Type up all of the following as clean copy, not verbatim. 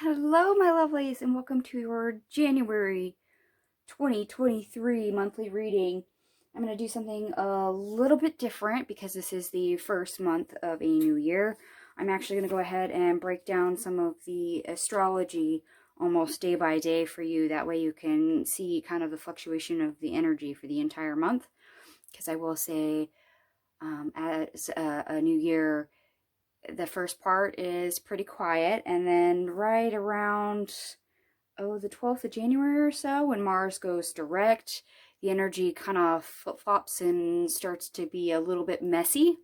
Hello, my lovelies, and welcome to your January 2023 monthly reading. I'm going to do something a little bit different because this is the first month of a new year. I'm actually going to go ahead and break down some of the astrology almost day by day for you. That way you can see kind of the fluctuation of the energy for the entire month. Because I will say, as a new year, the first part is pretty quiet, and then right around the 12th of January or so, when Mars goes direct, the energy kind of flip-flops and starts to be a little bit messy.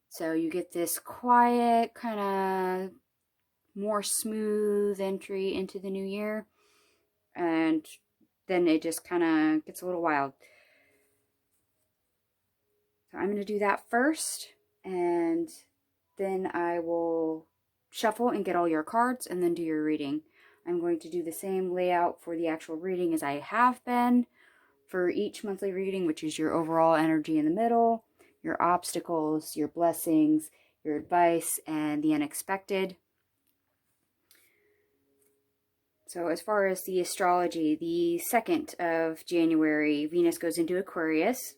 So you get this quiet, kind of more smooth entry into the new year, and then it just kind of gets a little wild. So I'm going to do that first, and then I will shuffle and get all your cards and then do your reading. I'm going to do the same layout for the actual reading as I have been for each monthly reading, which is your overall energy in the middle, your obstacles, your blessings, your advice, and the unexpected. So as far as the astrology, the 2nd of January, Venus goes into Aquarius.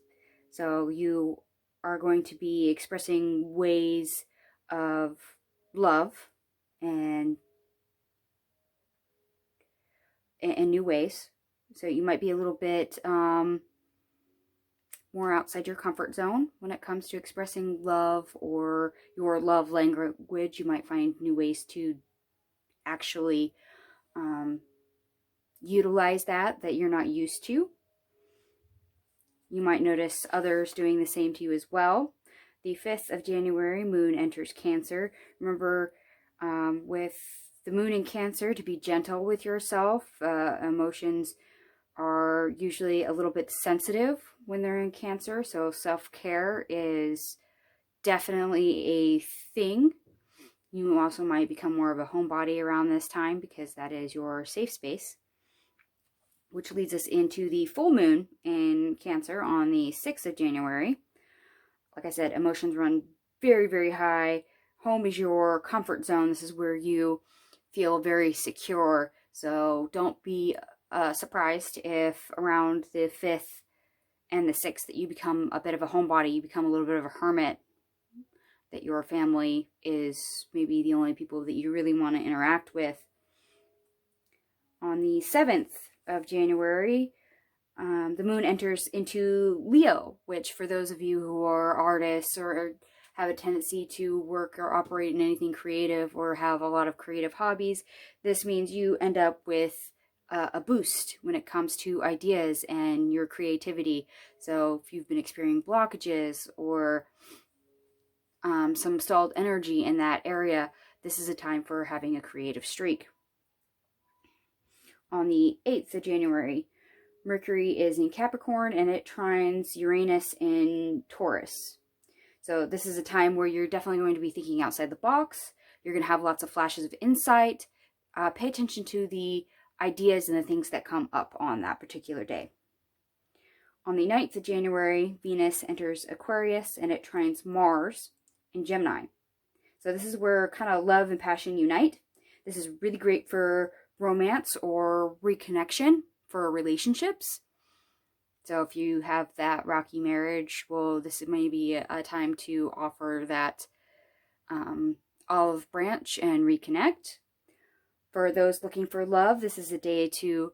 So you are going to be expressing ways of love and in new ways. So you might be a little bit more outside your comfort zone when it comes to expressing love or your love language. You might find new ways to actually utilize that you're not used to. You might notice others doing the same to you as well. The 5th of January, Moon enters Cancer. Remember, with the Moon in Cancer, to be gentle with yourself. Emotions are usually a little bit sensitive when they're in Cancer, so self-care is definitely a thing. You also might become more of a homebody around this time because that is your safe space. Which leads us into the full moon in Cancer on the 6th of January. Like I said, emotions run very, very high. Home is your comfort zone. This is where you feel very secure. So don't be surprised if around the 5th and the 6th that you become a bit of a homebody, you become a little bit of a hermit, that your family is maybe the only people that you really want to interact with. On the 7th of January, the moon enters into Leo, which for those of you who are artists or have a tendency to work or operate in anything creative or have a lot of creative hobbies, this means you end up with a boost when it comes to ideas and your creativity. So if you've been experiencing blockages or some stalled energy in that area, this is a time for having a creative streak. On the 8th of January, Mercury is in Capricorn and it trines Uranus in Taurus. So this is a time where you're definitely going to be thinking outside the box. You're going to have lots of flashes of insight. Pay attention to the ideas and the things that come up on that particular day. On the 9th of January, Venus enters Aquarius and it trines Mars in Gemini. So this is where kind of love and passion unite. This is really great for romance or reconnection for relationships. So if you have that rocky marriage, well, this may be a time to offer that olive branch and reconnect. For those looking for love, this is a day to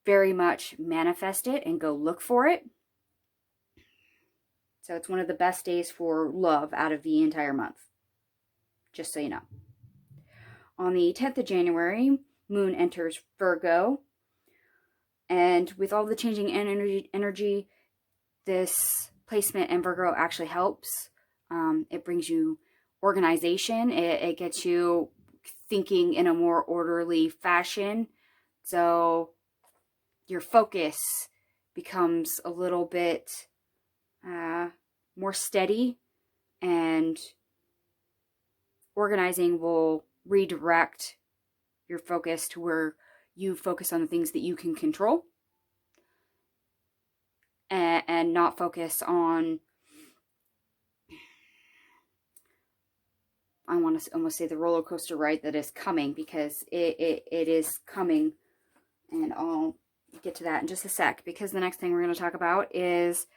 very much manifest it and go look for it. So it's one of the best days for love out of the entire month, just so you know. On the 10th of January, Moon enters Virgo. And with all the changing energy, this placement in Virgo actually helps. It brings you organization. It gets you thinking in a more orderly fashion. So your focus becomes a little bit more steady, and organizing will redirect your focus to where you focus on the things that you can control and not focus on I want to almost say the roller coaster ride that is coming, because it is coming, and I'll get to that in just a sec, because the next thing we're going to talk about is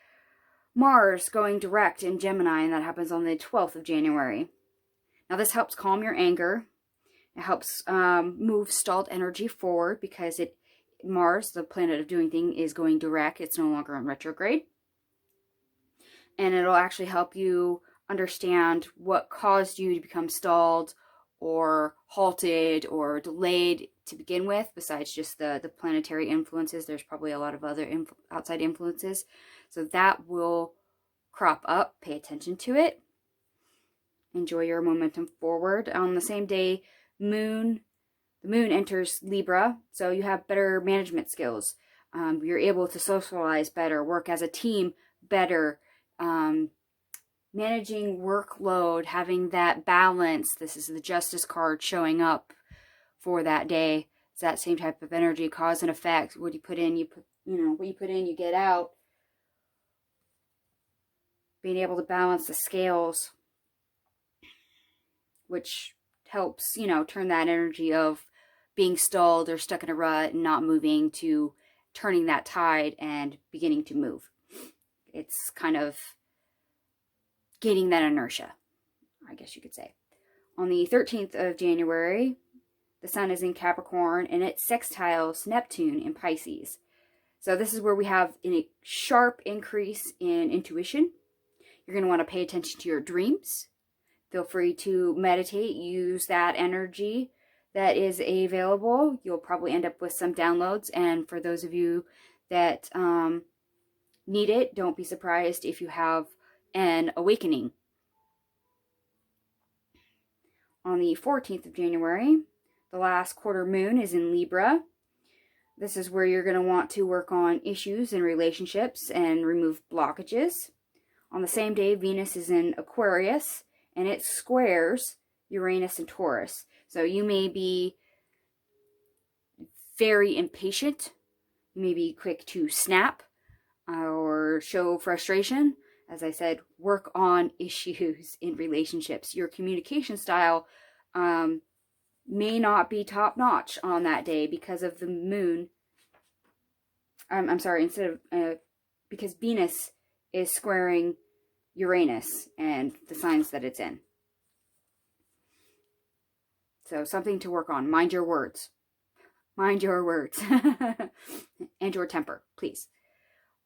Mars going direct in Gemini, and that happens on the 12th of January. Now this helps calm your anger. It helps move stalled energy forward, because Mars, the planet of doing things, is going direct. It's no longer in retrograde. And it'll actually help you understand what caused you to become stalled or halted or delayed to begin with, besides just the planetary influences. There's probably a lot of other outside influences. So that will crop up. Pay attention to it. Enjoy your momentum forward. On the same day, the moon enters Libra, so you have better management skills. You're able to socialize better, work as a team better, managing workload, having that balance. This is the Justice card showing up for that day. It's that same type of energy, cause and effect. What you put in, what you put in, you get out. Being able to balance the scales, which helps, turn that energy of being stalled or stuck in a rut and not moving to turning that tide and beginning to move. It's kind of gaining that inertia, I guess you could say. On the 13th of January, the sun is in Capricorn, and it sextiles Neptune in Pisces. So this is where we have a sharp increase in intuition. You're going to want to pay attention to your dreams. Feel free to meditate, use that energy that is available. You'll probably end up with some downloads, and for those of you that need it, don't be surprised if you have an awakening. On the 14th of January, the last quarter moon is in Libra. This is where you're going to want to work on issues in relationships and remove blockages. On the same day, Venus is in Aquarius, and it squares Uranus and Taurus. So you may be very impatient. You may be quick to snap or show frustration. As I said, work on issues in relationships. Your communication style may not be top-notch on that day because of the moon. Because Venus is squaring Uranus and the signs that it's in. So something to work on. Mind your words. Mind your words. And your temper, please.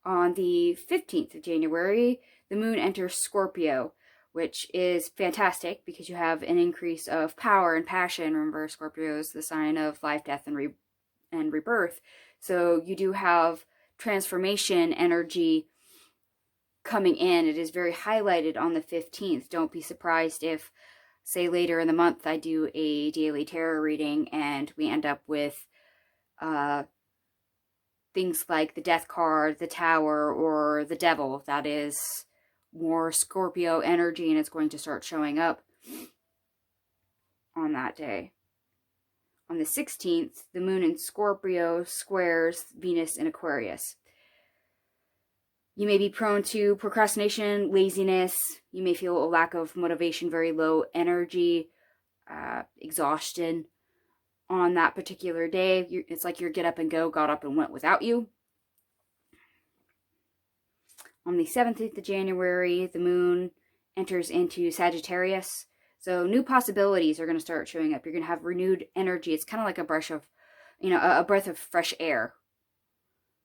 On the 15th of January, the moon enters Scorpio, which is fantastic because you have an increase of power and passion. Remember, Scorpio is the sign of life, death, and rebirth. So you do have transformation energy coming in. It is very highlighted on the 15th. Don't be surprised if, say, later in the month I do a daily tarot reading and we end up with things like the Death card, the Tower, or the Devil. That is more Scorpio energy, and it's going to start showing up on that day. On the 16th, the moon in Scorpio squares Venus in Aquarius. You may be prone to procrastination, laziness. You may feel a lack of motivation, very low energy, exhaustion on that particular day. It's like your get up and go got up and went without you. On the 17th of January, the moon enters into Sagittarius. So new possibilities are going to start showing up. You're going to have renewed energy. It's kind of like a breath of fresh air.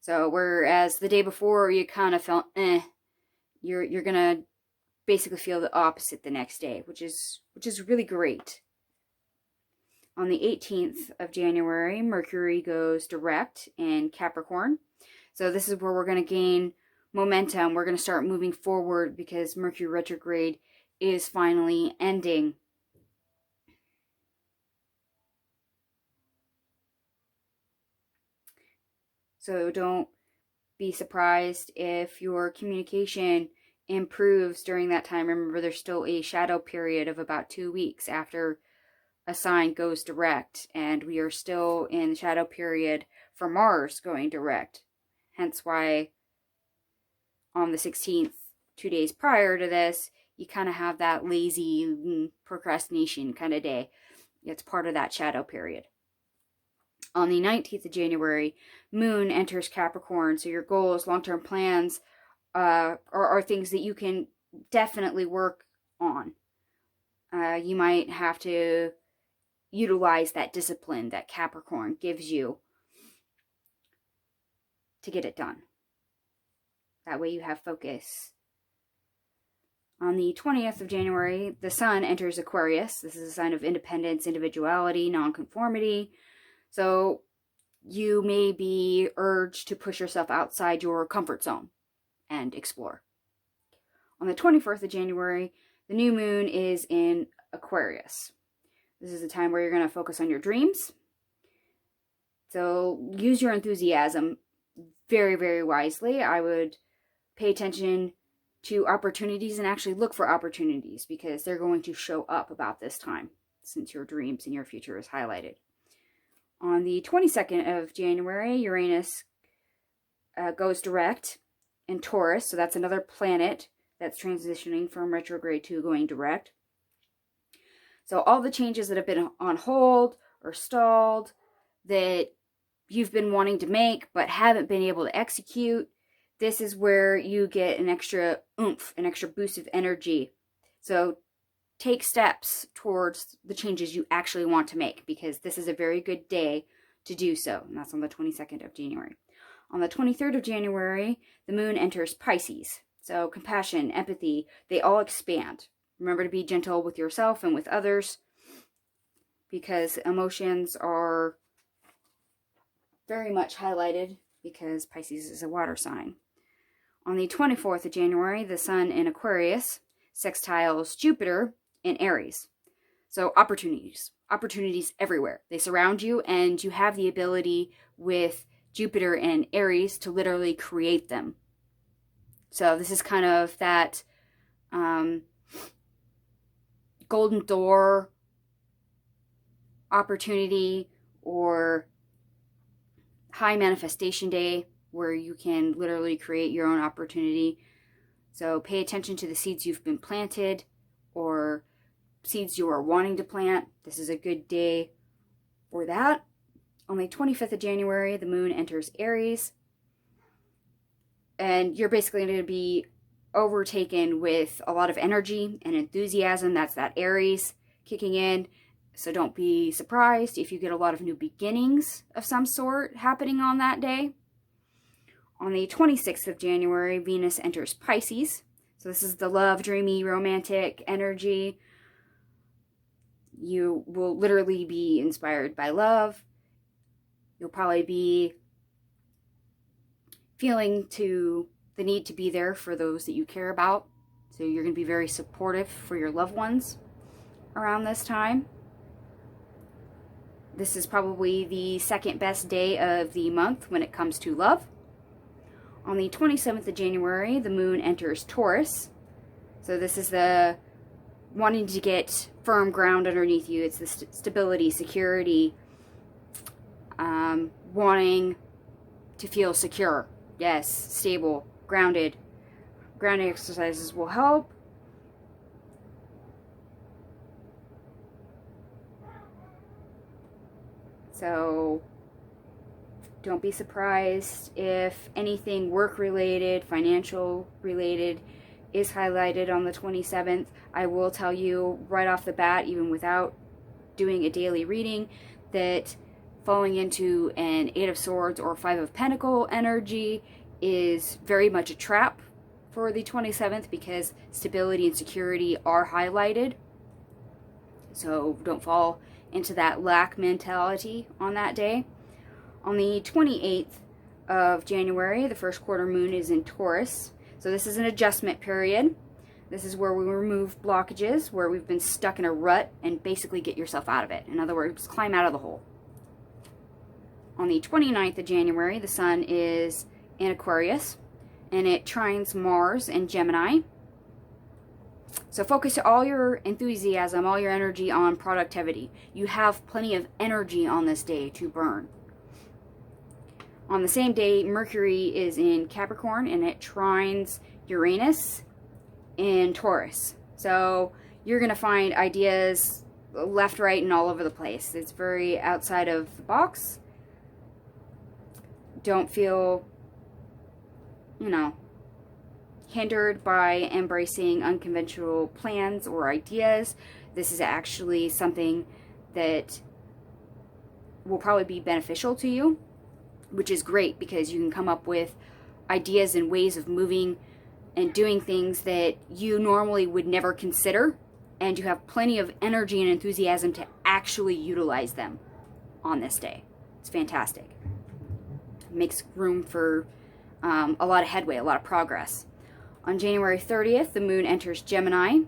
So whereas the day before you kind of felt you're going to basically feel the opposite the next day, which is really great. On the 18th of January, Mercury goes direct in Capricorn. So this is where we're going to gain momentum. We're going to start moving forward because Mercury retrograde is finally ending. So don't be surprised if your communication improves during that time. Remember, there's still a shadow period of about 2 weeks after a sign goes direct, and we are still in the shadow period for Mars going direct. Hence why on the 16th, 2 days prior to this, You kind of have that lazy procrastination kind of day. It's part of that shadow period. On the 19th of January, Moon enters Capricorn. So your goals, long-term plans are things that you can definitely work on. You might have to utilize that discipline that Capricorn gives you to get it done. That way you have focus. On the 20th of January, the Sun enters Aquarius. This is a sign of independence, individuality, nonconformity. So you may be urged to push yourself outside your comfort zone and explore. On the 21st of January, the new moon is in Aquarius. This is a time where you're going to focus on your dreams. So use your enthusiasm very, very wisely. I would pay attention to opportunities and actually look for opportunities, because they're going to show up about this time, since your dreams and your future is highlighted. On the 22nd of January, Uranus goes direct in Taurus. So that's another planet that's transitioning from retrograde to going direct. So all the changes that have been on hold or stalled that you've been wanting to make but haven't been able to execute, this is where you get an extra oomph, an extra boost of energy. So take steps towards the changes you actually want to make, because this is a very good day to do so. And that's on the 22nd of January. On the 23rd of January, the moon enters Pisces. So compassion, empathy, they all expand. Remember to be gentle with yourself and with others, because emotions are very much highlighted, because Pisces is a water sign. On the 24th of January, the Sun in Aquarius sextiles Jupiter in Aries. So opportunities everywhere. They surround you, and you have the ability with Jupiter and Aries to literally create them. So this is kind of that golden door opportunity or high manifestation day where you can literally create your own opportunity. So pay attention to the seeds you've been planted or seeds you are wanting to plant. This is a good day for that. On the 25th of January, the moon enters Aries. And you're basically going to be overtaken with a lot of energy and enthusiasm. That's that Aries kicking in. So don't be surprised if you get a lot of new beginnings of some sort happening on that day. On the 26th of January, Venus enters Pisces. So this is the love, dreamy, romantic energy. You will literally be inspired by love. You'll probably be feeling the need to be there for those that you care about. So you're going to be very supportive for your loved ones around this time. This is probably the second best day of the month when it comes to love. On the 27th of January, the moon enters Taurus. So this is the wanting to get firm ground underneath you. It's the stability, security, wanting to feel secure. Yes, stable, grounded. Grounding exercises will help. So don't be surprised if anything work-related, financial-related is highlighted on the 27th. I will tell you right off the bat, even without doing a daily reading, that falling into an 8 of Swords or 5 of Pentacles energy is very much a trap for the 27th, because stability and security are highlighted. So don't fall into that lack mentality on that day. On the 28th of January, the first quarter moon is in Taurus. So this is an adjustment period. This is where we remove blockages, where we've been stuck in a rut, and basically get yourself out of it. In other words, climb out of the hole. On the 29th of January, the sun is in Aquarius, and it trines Mars and Gemini. So focus all your enthusiasm, all your energy on productivity. You have plenty of energy on this day to burn. On the same day, Mercury is in Capricorn, and it trines Uranus in Taurus. So you're going to find ideas left, right, and all over the place. It's very outside of the box. Don't feel, you know, hindered by embracing unconventional plans or ideas. This is actually something that will probably be beneficial to you, which is great because you can come up with ideas and ways of moving and doing things that you normally would never consider, and you have plenty of energy and enthusiasm to actually utilize them on this day. It's fantastic. It makes room for a lot of headway, a lot of progress. On January 30th, the moon enters Gemini.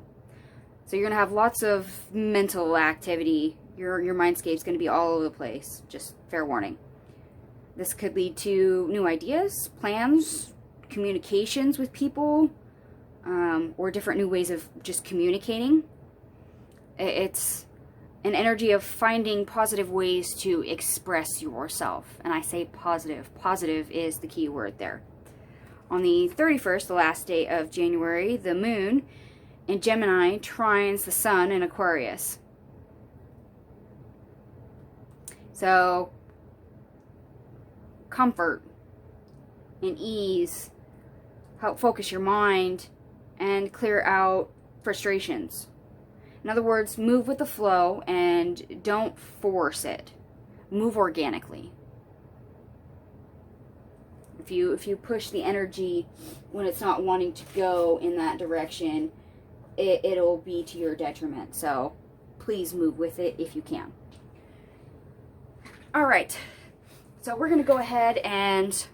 So you're going to have lots of mental activity. Your mindscape's going to be all over the place. Just fair warning. This could lead to new ideas, plans, communications with people, or different new ways of just communicating. It's an energy of finding positive ways to express yourself. And I say positive. Positive is the key word there. On the 31st, the last day of January, the moon in Gemini trines the sun in Aquarius. So, comfort and ease help focus your mind and clear out frustrations. In other words, move with the flow and don't force it. Move organically. If you push the energy when it's not wanting to go in that direction, it'll be to your detriment. So please move with it if you can. All right. So we're going to go ahead and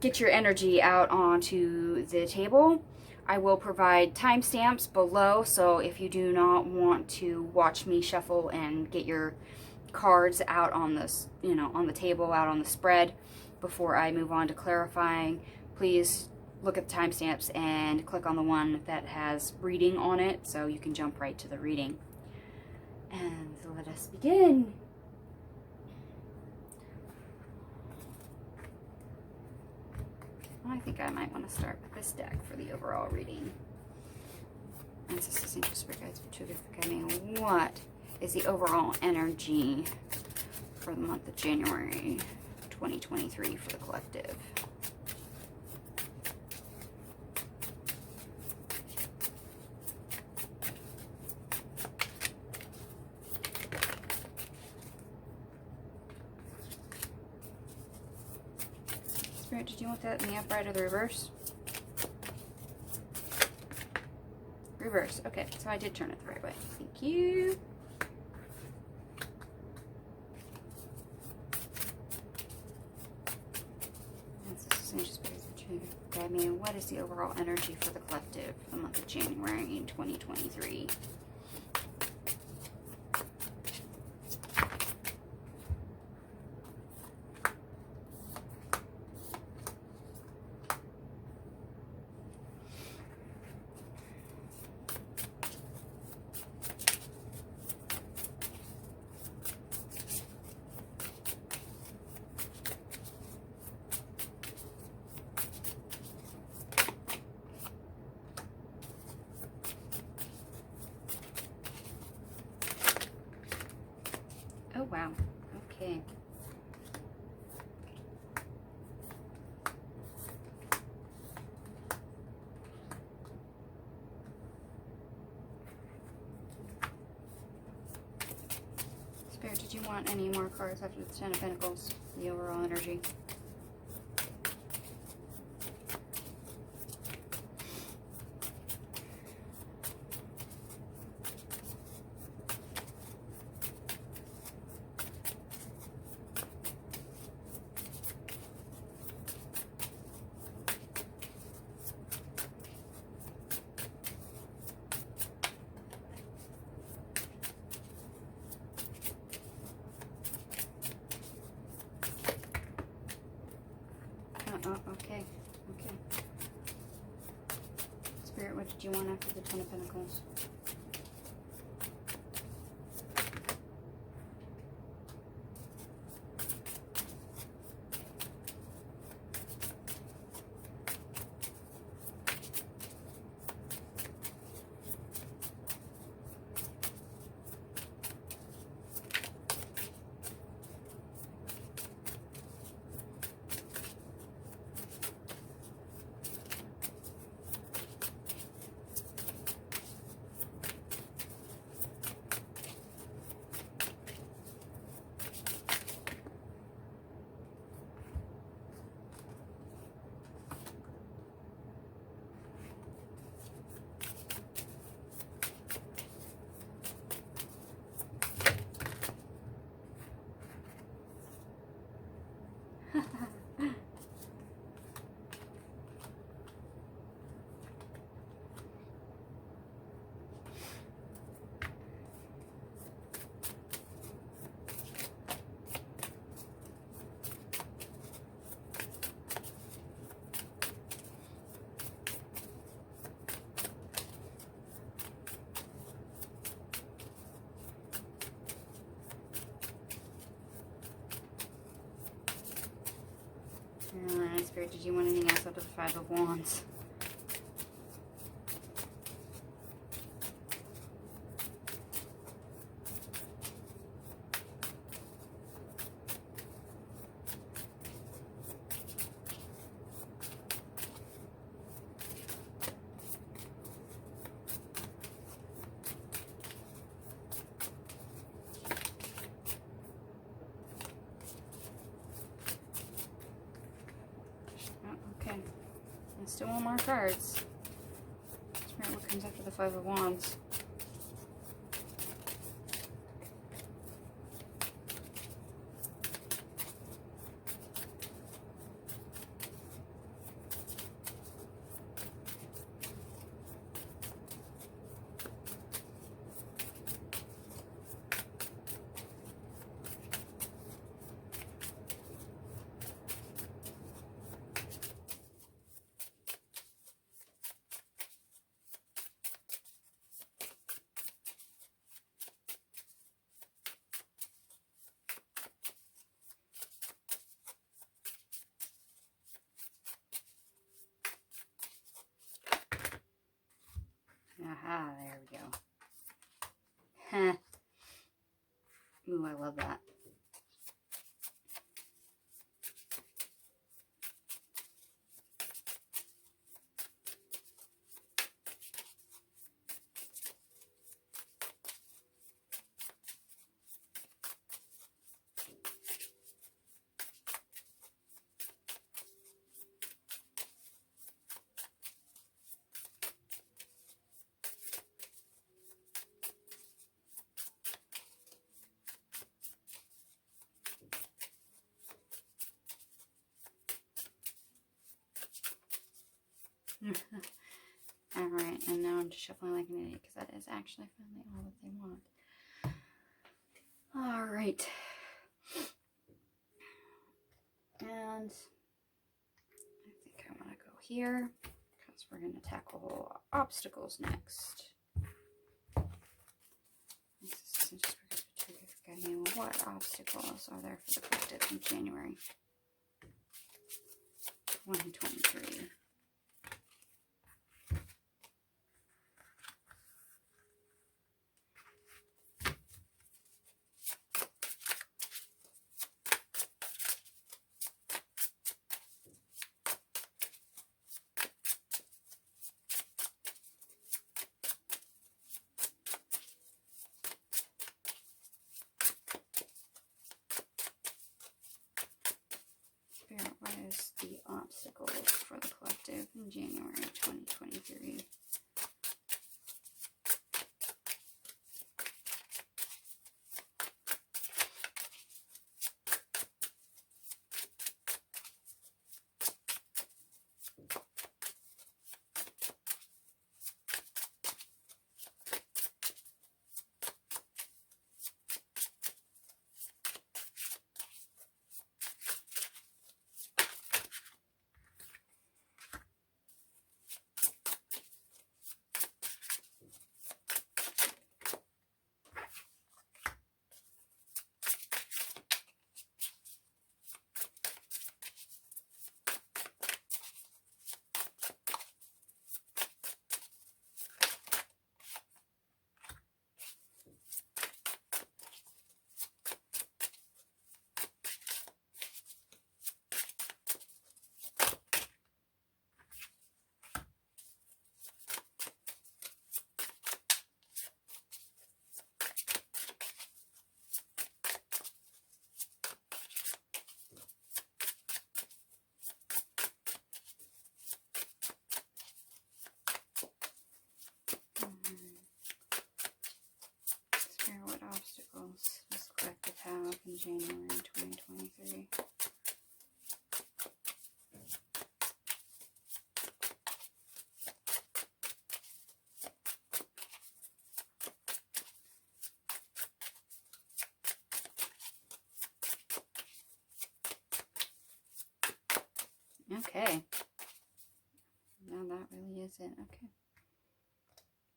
get your energy out onto the table. I will provide timestamps below, so if you do not want to watch me shuffle and get your cards out on this, on the table, out on the spread before I move on to clarifying, please look at the timestamps and click on the one that has reading on it so you can jump right to the reading. And let us begin. I think I might want to start with this deck for the overall reading. Ancestors, angels, spirit guides, what is the overall energy for the month of January 2023 for the collective? Spirit, did you want that in the upright or the reverse? Reverse. Okay, so I did turn it the right way. Thank you. Guide me. What is the overall energy for the collective for the month of January in 2023? Oh, wow. Okay. Spirit, did you want any more cards after the Ten of Pentacles? The overall energy. Okay. Spirit, what did you want after the Ten of Pentacles? Alright, Spirit, did you want anything else after the Five of Wands? Okay, and still want more cards. Spirit, what comes after the Five of Wands? Aha, there we go. Huh. Ooh, I love that. Alright, and now I'm just shuffling like an idiot because that is actually finally all that they want. Alright. And I think I want to go here because we're going to tackle obstacles next. This is just what obstacles are there for the collective in January 2023? What is the obstacles for the collective in January 2023? What obstacles does the collective have in January 2023? Okay. No, that really is it. Okay.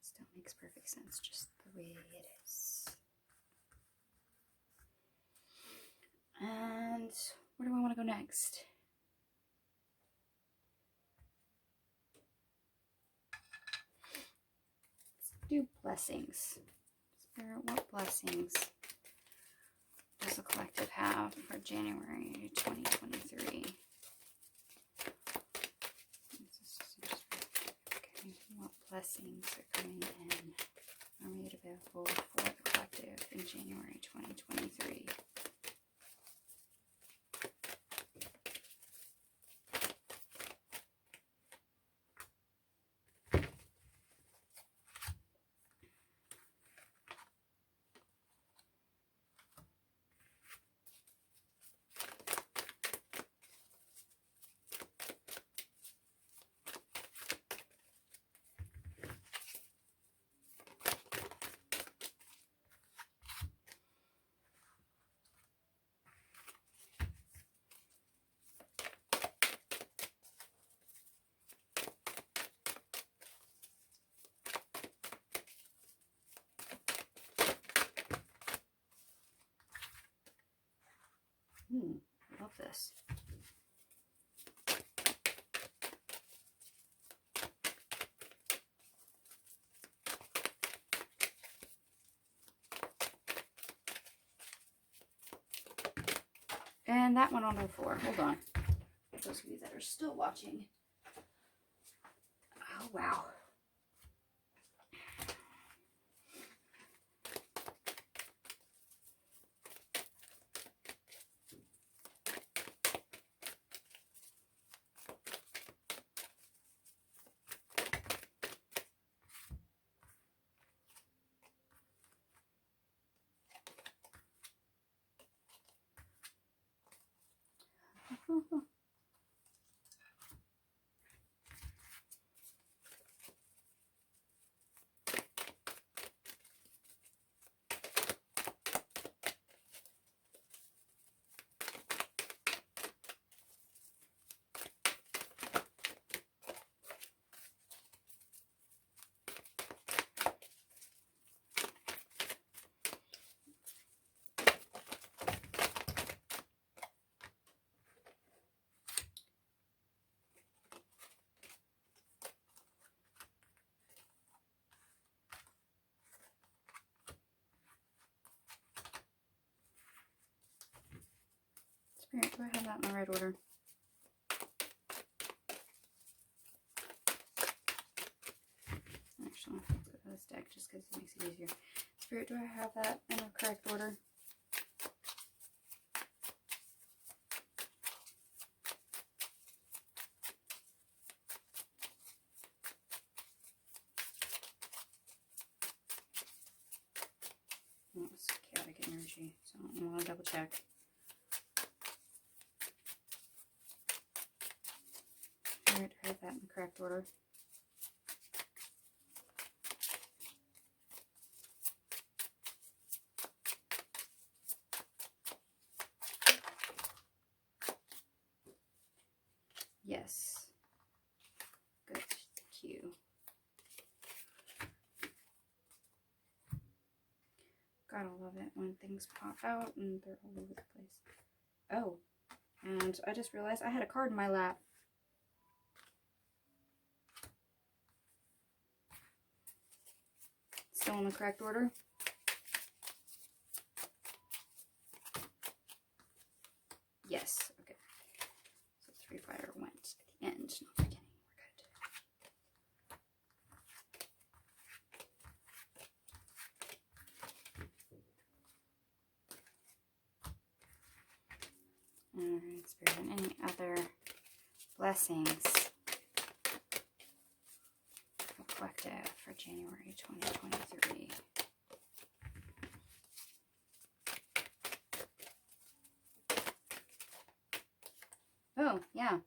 Still makes perfect sense, just the way it is. And where do I want to go next? Let's do blessings. Spirit, what blessings does the collective have for January 2023? Okay, what blessings are coming in? Are made available for the collective in January 2023? I love this. And that went on to the floor. Hold on. For those of you that are still watching. Oh, wow. Spirit, do I have that in the right order? Actually, let's go to this deck just because it makes it easier. Spirit, do I have that in the correct order? Oh, it's chaotic energy, so I want to double check. Spirit, do I have that in the correct order? Yes. Good. Thank you. Gotta love it when things pop out and they're all over the place. Oh, and I just realized I had a card in my lap. Still in the correct order? Yes. Okay. So 3 fire went at the end, not the beginning. We're good. Alright, Spirit, and any other blessings for collective for January 2023? Oh, yeah.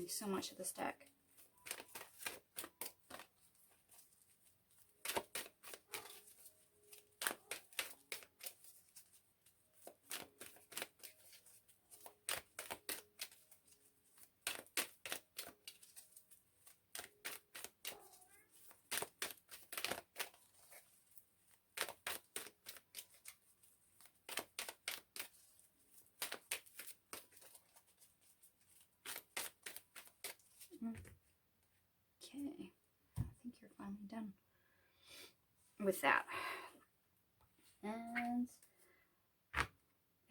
use so much of this deck. Okay, I think you're finally done with that. And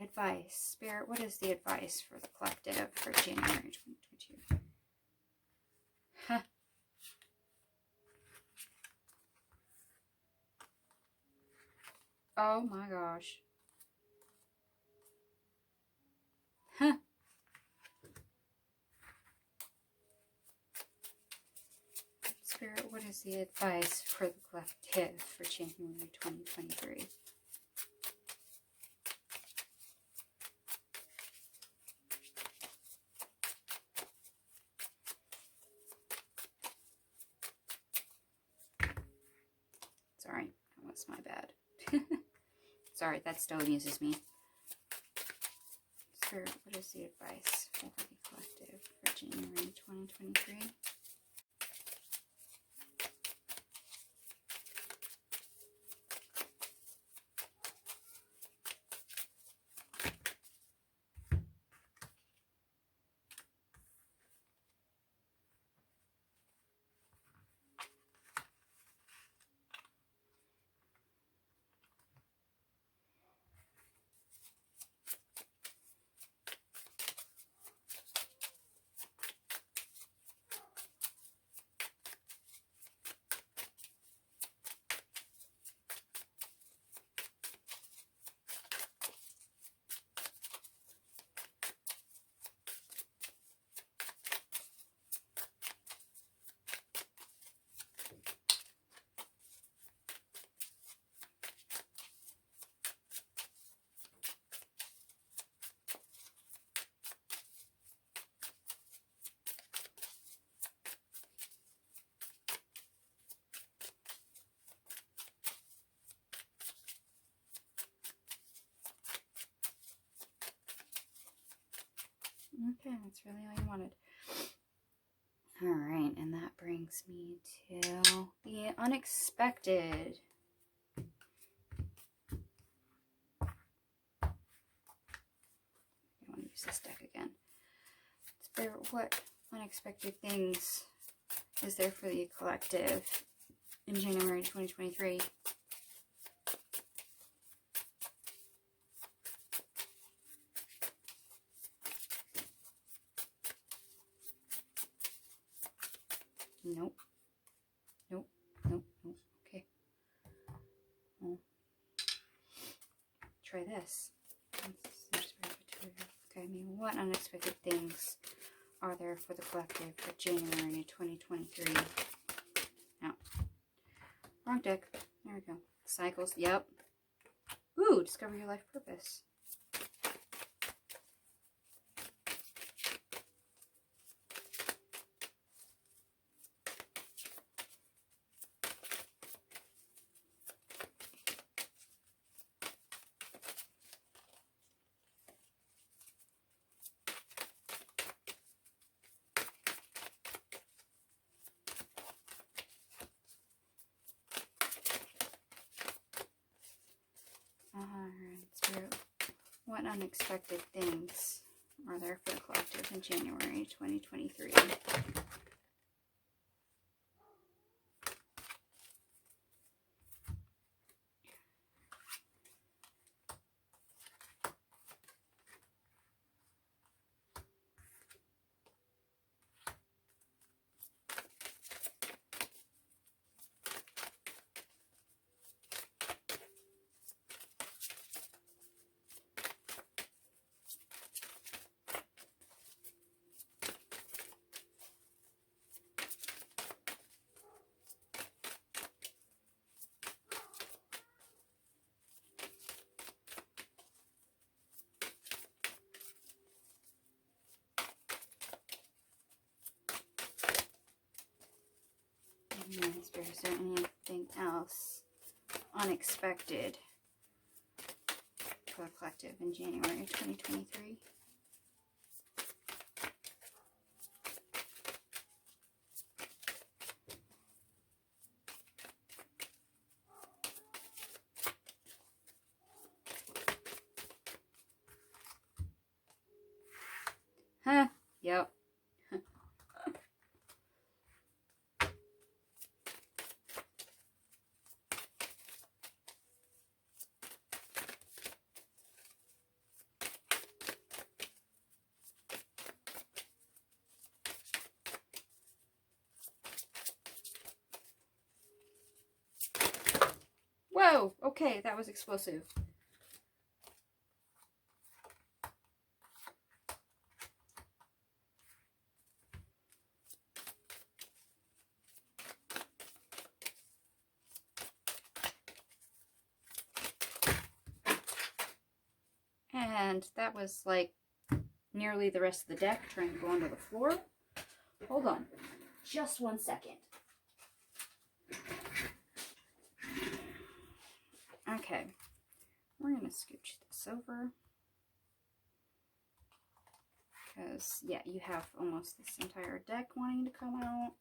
advice. Spirit, what is the advice for the collective for January 2022? Huh. Oh my gosh. Huh. Spirit, what is the advice for the collective for January 2023? Sorry, that was my bad. Sorry, that still amuses me. Spirit, what is the advice for the collective for January 2023? Okay, that's really all you wanted. Alright, and that brings me to the unexpected. I want to use this deck again. Spirit, what unexpected things is there for the collective in January 2023? Nope. Nope. Nope. Nope. Okay. Well, try this. Okay, I mean, what unexpected things are there for the collective for January 2023? No. Wrong deck. There we go. Cycles. Yep. Ooh, discover your life purpose. Spirit, what unexpected things are there for the collective in January 2023? Is there anything else unexpected for the collective in January 2023? Huh, yep. Whoa, okay, that was explosive. And that was like nearly the rest of the deck trying to go onto the floor. Hold on, just 1 second. Okay, we're gonna scooch this over. Because, yeah, you have almost this entire deck wanting to come out.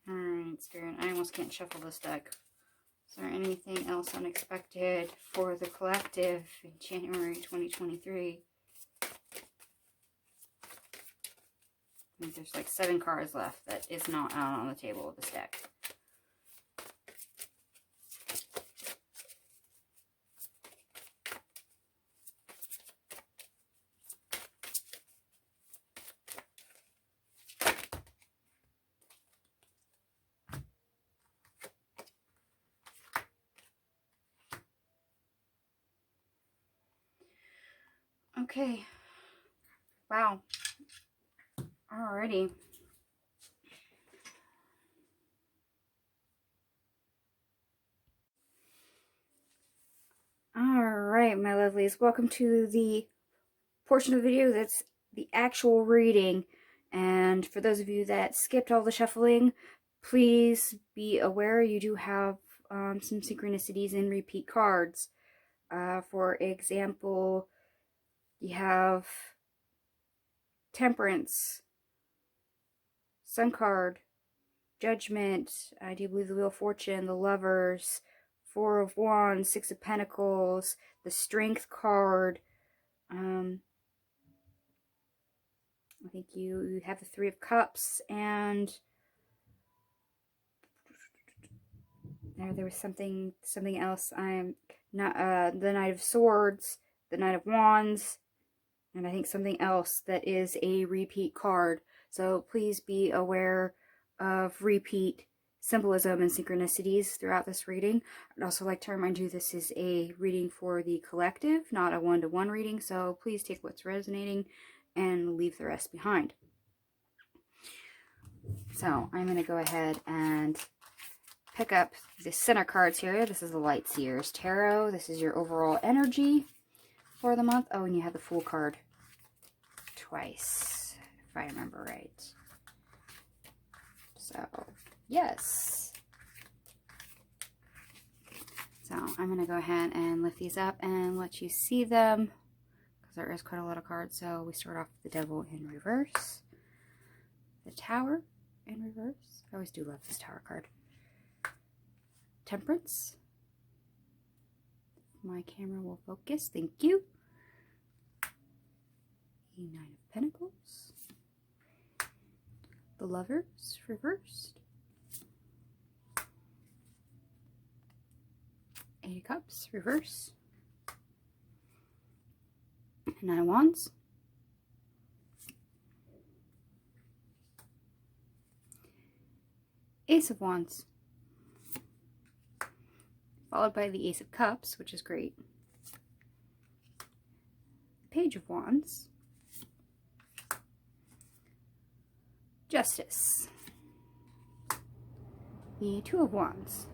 Alright, Spirit, I almost can't shuffle this deck. Is there anything else unexpected for the collective in January 2023? I think there's like 7 cards left that is not out on the table of this deck. Okay. Wow. Alrighty. Alright, my lovelies. Welcome to the portion of the video that's the actual reading. And for those of you that skipped all the shuffling, please be aware you do have some synchronicities in repeat cards. For example, you have Temperance, Sun card, Judgment, I do believe the Wheel of Fortune, the Lovers, Four of Wands, Six of Pentacles, the Strength card. I think you have the Three of Cups, and there was something else. I'm not the Knight of Swords, the Knight of Wands, and I think something else that is a repeat card. So please be aware of repeat symbolism and synchronicities throughout this reading. I'd also like to remind you this is a reading for the collective, not a one-to-one reading, so please take what's resonating and leave the rest behind. So I'm going to go ahead and pick up the center cards here. This is the Light Seers Tarot. This is your overall energy for the month. Oh, and you have the Fool card twice, if I remember right. So, yes. So, I'm going to go ahead and lift these up and let you see them, because there is quite a lot of cards. So, we start off with the Devil in reverse, the Tower in reverse. I always do love this Tower card. Temperance. My camera will focus. Thank you. The Nine of Pentacles. The Lovers reversed. Eight of Cups reverse. Nine of Wands. Ace of Wands followed by the Ace of Cups, which is great. Page of Wands. Justice. The Two of Wands.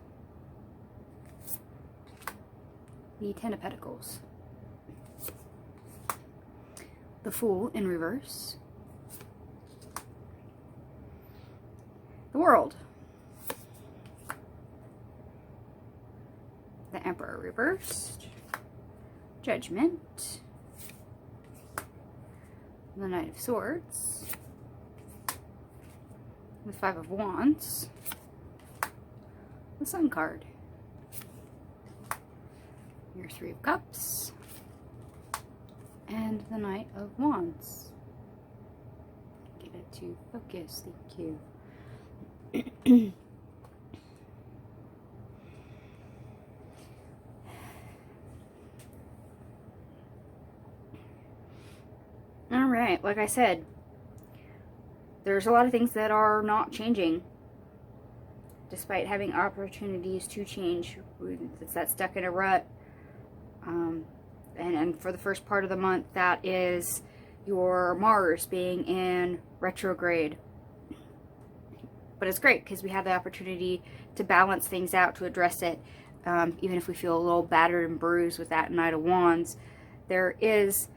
The Ten of Pentacles. The Fool in reverse. The World. The Emperor reversed. Judgment. The Knight of Swords. The Five of Wands. The Sun card. Your Three of Cups. And the Knight of Wands. Get it to focus, thank you. Alright, like I said, there's a lot of things that are not changing. Despite having opportunities to change, it's that stuck in a rut. And for the first part of the month, that is your Mars being in retrograde. But it's great because we have the opportunity to balance things out, to address it. Even if we feel a little battered and bruised with that Knight of Wands, there is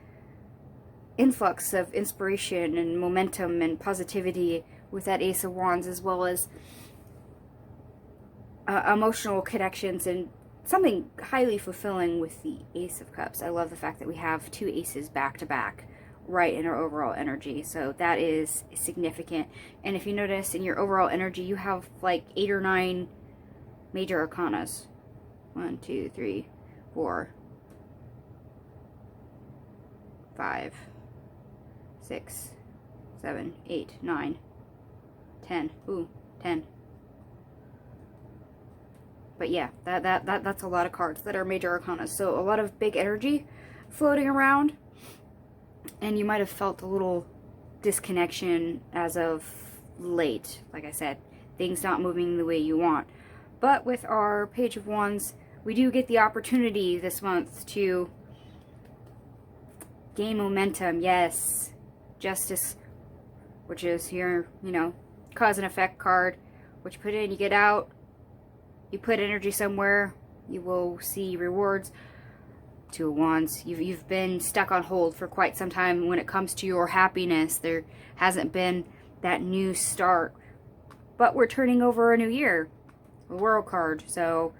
influx of inspiration and momentum and positivity with that Ace of Wands, as well as emotional connections and something highly fulfilling with the Ace of Cups. I love the fact that we have two aces back to back right in our overall energy, so that is significant. And if you notice in your overall energy, you have like 8 or 9 major arcanas. 1, 2, 3, 4, 5, 6, 7, 8, 9, 10. Ooh, 10. But yeah, that's a lot of cards that are major arcana. So a lot of big energy floating around. And you might have felt a little disconnection as of late. Like I said, things not moving the way you want. But with our Page of Wands, we do get the opportunity this month to gain momentum. Yes, Justice, which is your, cause and effect card. What you put in, you get out. You put energy somewhere, you will see rewards. Two of Wands. You've been stuck on hold for quite some time when it comes to your happiness. There hasn't been that new start. But we're turning over a new year. A World card. So,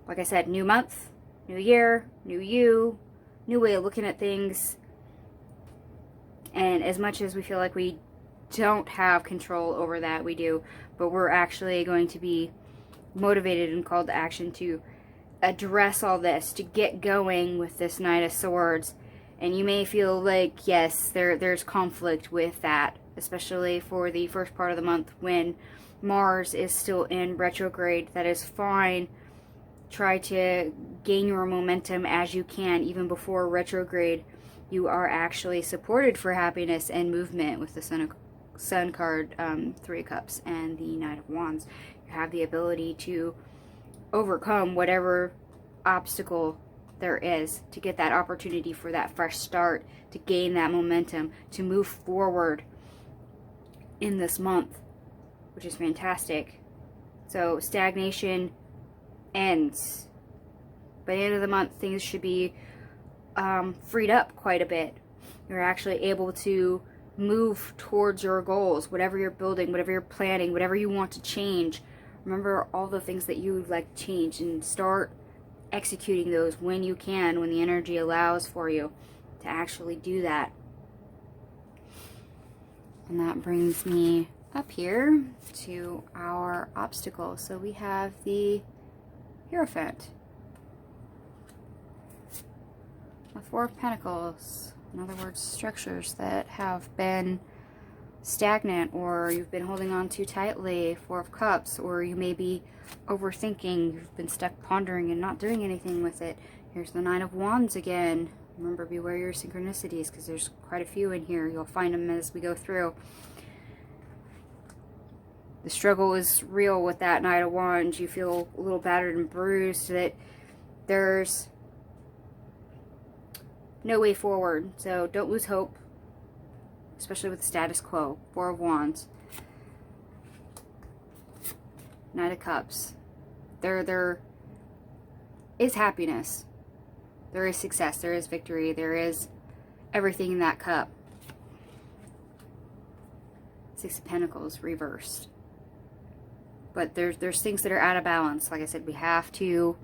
like I said, new month, new year, new you, new way of looking at things. And as much as we feel like we don't have control over that, we do. But we're actually going to be motivated and called to action to address all this, to get going with this Knight of Swords. And you may feel like, yes, there's conflict with that, especially for the first part of the month when Mars is still in retrograde. That is fine. Try to gain your momentum as you can. Even before retrograde, you are actually supported for happiness and movement with the Sun card, Three of Cups, and the Knight of Wands. You have the ability to overcome whatever obstacle there is, to get that opportunity for that fresh start, to gain that momentum, to move forward in this month, which is fantastic. So stagnation ends. By the end of the month, things should be freed up quite a bit. You're actually able to move towards your goals, whatever you're building, whatever you're planning, whatever you want to change. Remember all the things that you would like to change and start executing those when you can, when the energy allows for you to actually do that. And that brings me up here to our obstacles. So we have the Hierophant, the Four of Pentacles. In other words, structures that have been stagnant, or you've been holding on too tightly. Four of Cups, or you may be overthinking. You've been stuck pondering and not doing anything with it. Here's the Nine of Wands again. Remember, beware your synchronicities, because there's quite a few in here. You'll find them as we go through. The struggle is real with that Knight of Wands. You feel a little battered and bruised, that there's no way forward. So don't lose hope, especially with the status quo. Four of Wands. Knight of Cups. There is happiness. There is success. There is victory. There is everything in that cup. Six of Pentacles reversed. But there's things that are out of balance. Like I said, we have to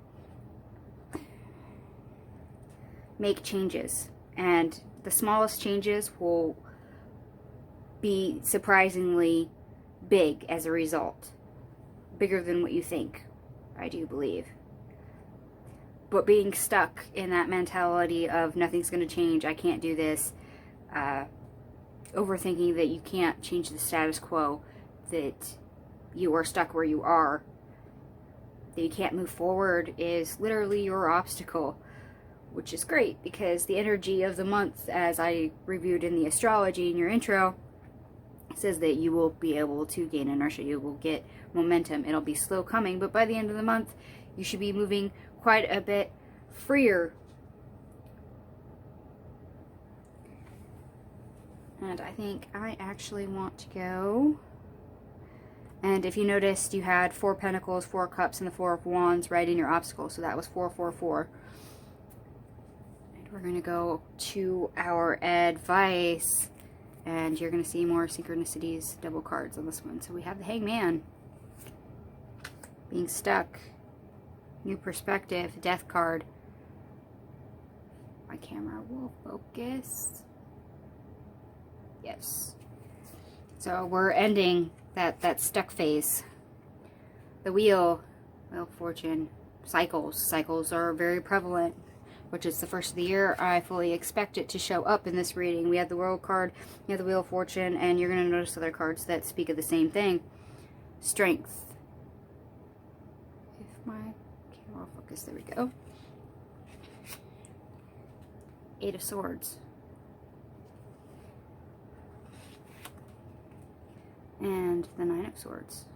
make changes. And the smallest changes will be surprisingly big as a result. Bigger than what you think, I do believe. But being stuck in that mentality of nothing's going to change, I can't do this, overthinking that you can't change the status quo, that you are stuck where you are, that you can't move forward, is literally your obstacle. Which is great, because the energy of the month, as I reviewed in the astrology in your intro, says that you will be able to gain inertia. You will get momentum. It'll be slow coming, but by the end of the month, you should be moving quite a bit freer. And I think I actually want to go. And if you noticed, you had 4 Pentacles, 4 Cups, and the 4 of Wands right in your obstacle. So that was 4, 4, 4. And we're going to go to our advice. And you're going to see more synchronicities, double cards on this one. So we have the Hangman. Being stuck. New perspective. Death card. My camera will focus. Yes. So we're ending that stuck phase. The Wheel of Fortune. Cycles. Cycles are very prevalent, which is the first of the year. I fully expect it to show up in this reading. We have the World card, you have the Wheel of Fortune, and you're going to notice other cards that speak of the same thing. Strength. If my camera will focus, there we go. 8 of Swords. And the 9 of Swords.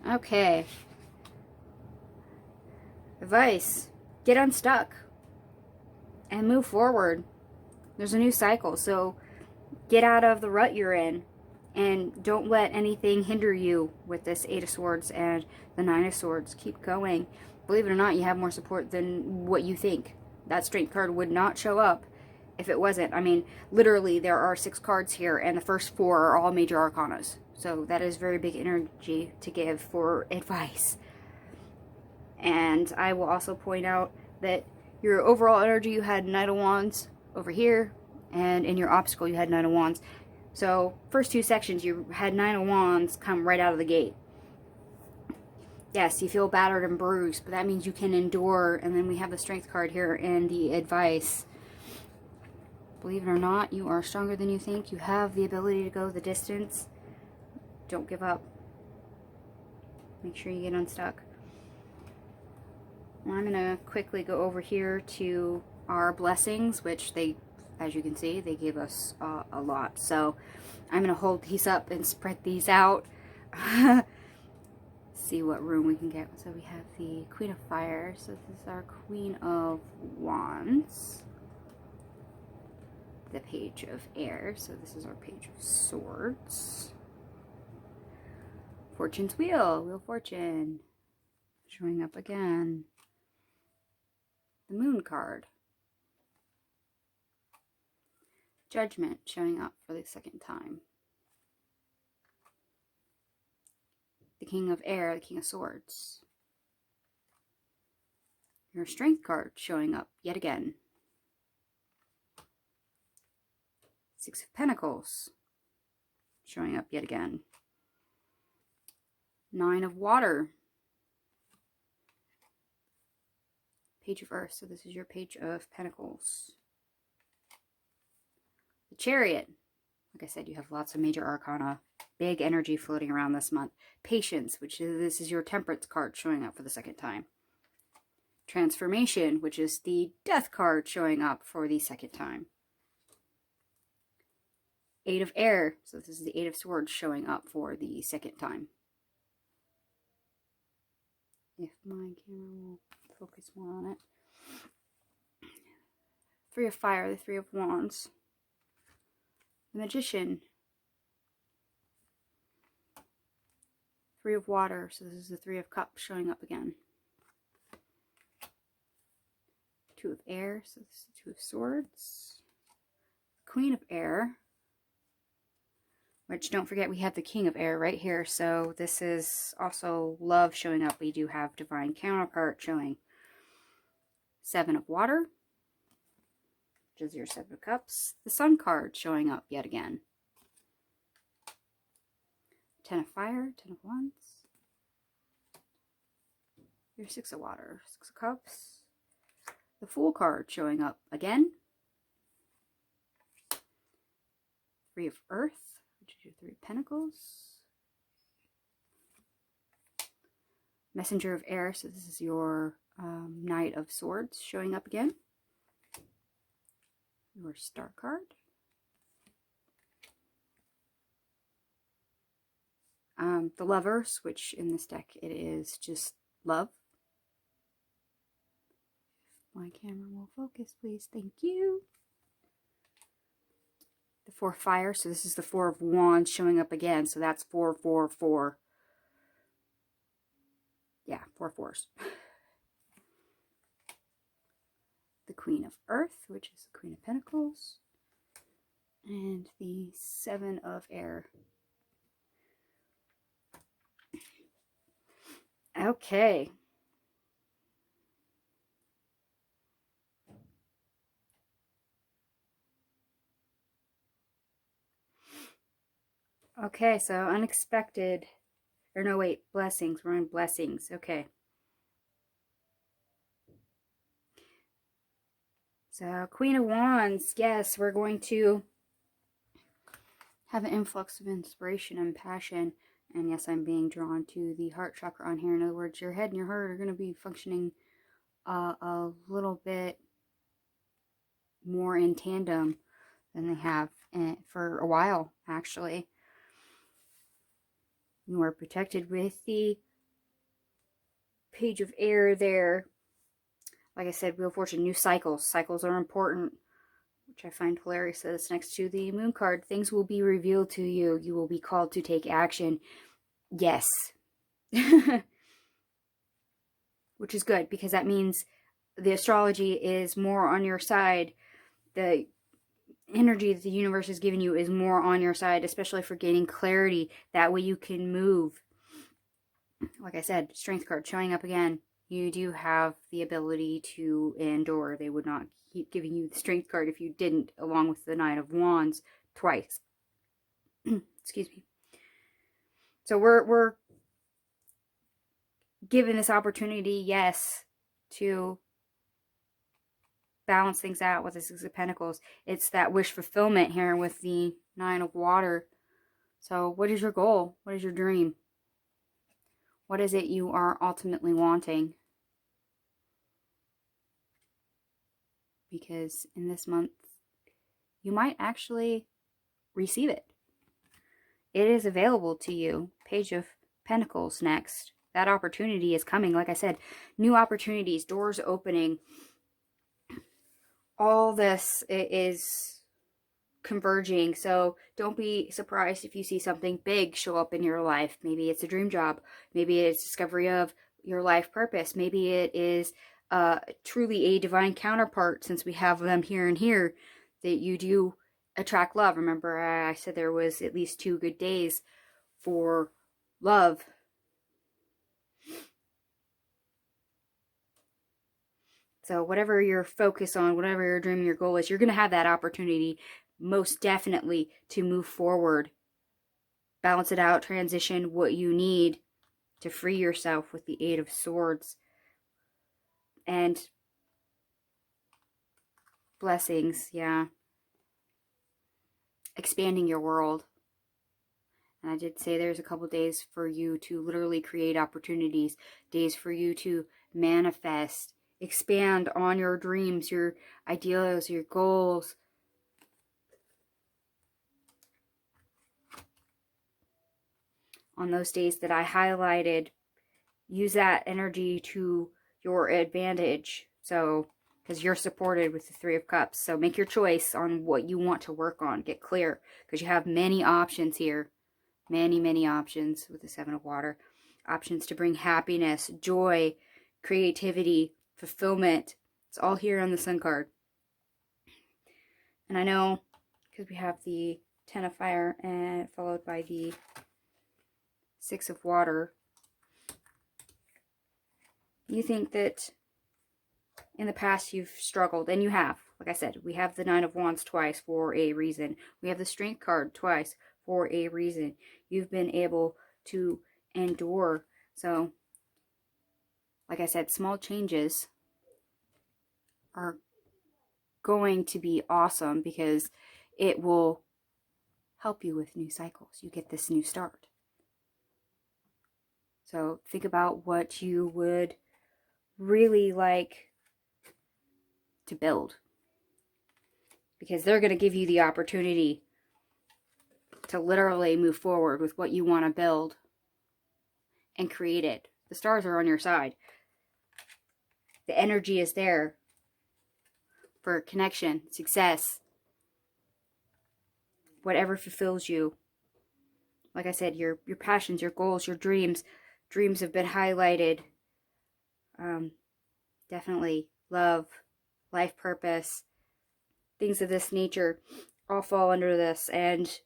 Okay. Advice. Get unstuck. And move forward. There's a new cycle, so get out of the rut you're in. And don't let anything hinder you with this 8 of Swords and the 9 of Swords. Keep going. Believe it or not, you have more support than what you think. That Strength card would not show up if it wasn't. I mean, literally, there are 6 cards here, and the first 4 are all major arcanas. So that is very big energy to give for advice. And I will also point out that your overall energy, you had Knight of Wands over here, and in your obstacle, you had Knight of Wands. So, first 2 sections, you had Knight of Wands come right out of the gate. Yes, you feel battered and bruised, but that means you can endure. And then we have the Strength card here in the advice. Believe it or not, you are stronger than you think. You have the ability to go the distance. Don't give up. Make sure you get unstuck. I'm going to quickly go over here to our blessings, which they, as you can see, they gave us a lot. So I'm going to hold these up and spread these out. See what room we can get. So we have the Queen of Fire. So this is our Queen of Wands. The Page of Air. So this is our Page of Swords. Fortune's Wheel. Wheel of Fortune. Showing up again. The Moon card. Judgment showing up for the second time. The King of Air, the King of Swords. Your Strength card showing up yet again. 6 of Pentacles showing up yet again. 9 of Water. Page of Earth, so this is your Page of Pentacles. The Chariot. Like I said, you have lots of major arcana. Big energy floating around this month. Patience, which is, this is your Temperance card showing up for the second time. Transformation, which is the Death card showing up for the second time. Eight of Air. So this is the Eight of Swords showing up for the second time. If my camera will focus more on it. Three of Fire, the Three of Wands. The Magician. Three of Water, so this is the Three of Cups showing up again. Two of Air, so this is the Two of Swords. Queen of Air, which don't forget we have the King of Air right here, so this is also love showing up. We do have Divine Counterpart showing. Seven of Water, which is your Seven of Cups. The Sun card showing up yet again. Ten of Fire, Ten of Wands. Your Six of Water, Six of Cups. The Fool card showing up again. Three of Earth, which is your Three of Pentacles. Messenger of Air, so this is your Knight of Swords showing up again. Your Star card. The Lovers, which in this deck it is just love. If my camera will focus, please. Thank you. The Four of Fire, so this is the Four of Wands showing up again. So that's 4, 4, 4. Yeah, 4 fours. The Queen of Earth, which is the Queen of Pentacles. And the Seven of Air. Okay. Okay, so unexpected, or no, wait, blessings. We're on blessings. Okay. So, Queen of Wands, yes, we're going to have an influx of inspiration and passion. And yes, I'm being drawn to the heart chakra on here. In other words, your head and your heart are going to be functioning a little bit more in tandem than they have for a while, actually. You are protected with the Page of Air there. Like I said, Wheel of Fortune, new cycles. Cycles are important, which I find hilarious. That's next to the Moon card. Things will be revealed to you. You will be called to take action. Yes. Which is good, because that means the astrology is more on your side. The energy that the universe is giving you is more on your side, especially for gaining clarity. That way you can move. Like I said, Strength card showing up again. You do have the ability to endure. They would not keep giving you the Strength card if you didn't, along with the Knight of Wands twice. Excuse me. So we're given this opportunity, yes, to balance things out with the Six of Pentacles. It's that wish fulfillment here with the Nine of Water. So what is your goal? What is your dream? What is it you are ultimately wanting? Because in this month, you might actually receive it. It is available to you. Page of Pentacles next. That opportunity is coming. Like I said, new opportunities, doors opening. All this is converging. So don't be surprised if you see something big show up in your life. Maybe it's a dream job. Maybe it's discovery of your life purpose. Maybe it is truly a divine counterpart, since we have them here and here, that you do attract love. Remember, I said there was at least 2 good days for love. So whatever your focus on, whatever your dream, your goal is, you're going to have that opportunity most definitely to move forward. Balance it out, transition what you need to free yourself with the Eight of Swords. And blessings, yeah. Expanding your world. And I did say there's a couple days for you to literally create opportunities. Days for you to manifest. Expand on your dreams, your ideals, your goals. on those days that I highlighted, use that energy to your advantage. So, because you're supported with the Three of Cups. So make your choice on what you want to work on. Get clear, because you have many options here. Many, many options with the Seven of Water. Options to bring happiness, joy, creativity, fulfillment. It's all here on the Sun card. And I know, because we have the Ten of Fire and followed by the Six of Water, you think that in the past you've struggled, and you have. Like I said, we have the Nine of Wands twice for a reason. We have the Strength card twice for a reason. You've been able to endure. So, like I said, small changes are going to be awesome because it will help you with new cycles. You get this new start. So think about what you would really like to build, because they're going to give you the opportunity to literally move forward with what you want to build and create it. The stars are on your side. The energy is there for connection, success, whatever fulfills you. Like I said, your passions, your goals, your dreams have been highlighted. Definitely love, life purpose, things of this nature all fall under this, and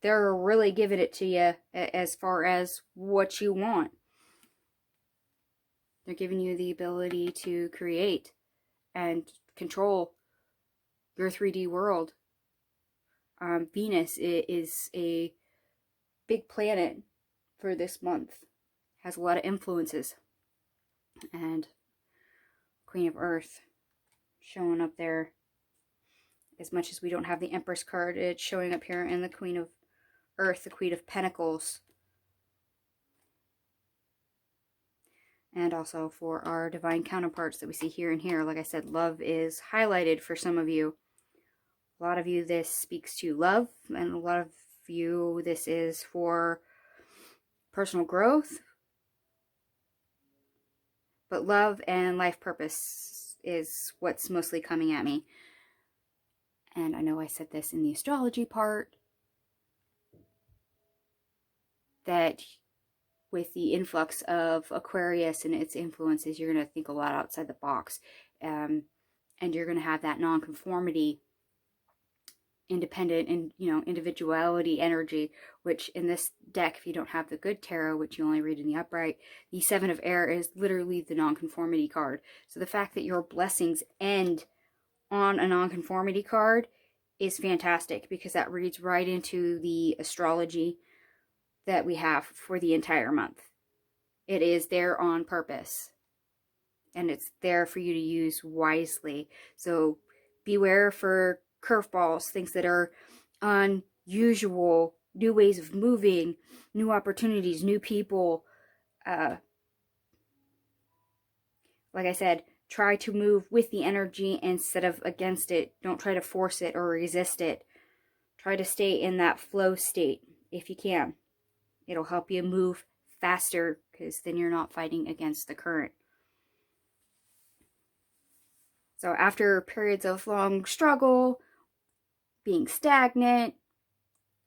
they're really giving it to you as far as what you want. They're giving you the ability to create and control your 3D world. Venus is a big planet for this month. Has a lot of influences. And Queen of Earth showing up there. As much as we don't have the Empress card, it's showing up here in the Queen of Earth, the Queen of Pentacles. And also for our divine counterparts that we see here and here. Like I said, love is highlighted for some of you. A lot of you, this speaks to love. And a lot of you, this is for personal growth. But love and life purpose is what's mostly coming at me. And I know I said this in the astrology part, that with the influx of Aquarius and its influences, you're going to think a lot outside the box. And you're going to have that nonconformity, independent, and individuality energy, which in this deck, if you don't have the good tarot, which you only read in the upright, the Seven of Air is literally the nonconformity card. So the fact that your blessings end on a nonconformity card is fantastic, because that reads right into the astrology that we have for the entire month. It is there on purpose, and it's there for you to use wisely. So beware for curveballs, things that are unusual, new ways of moving, new opportunities, new people. Like I said, try to move with the energy instead of against it. Don't try to force it or resist it. Try to stay in that flow state if you can. It'll help you move faster, because then you're not fighting against the current. So after periods of long struggle, being stagnant,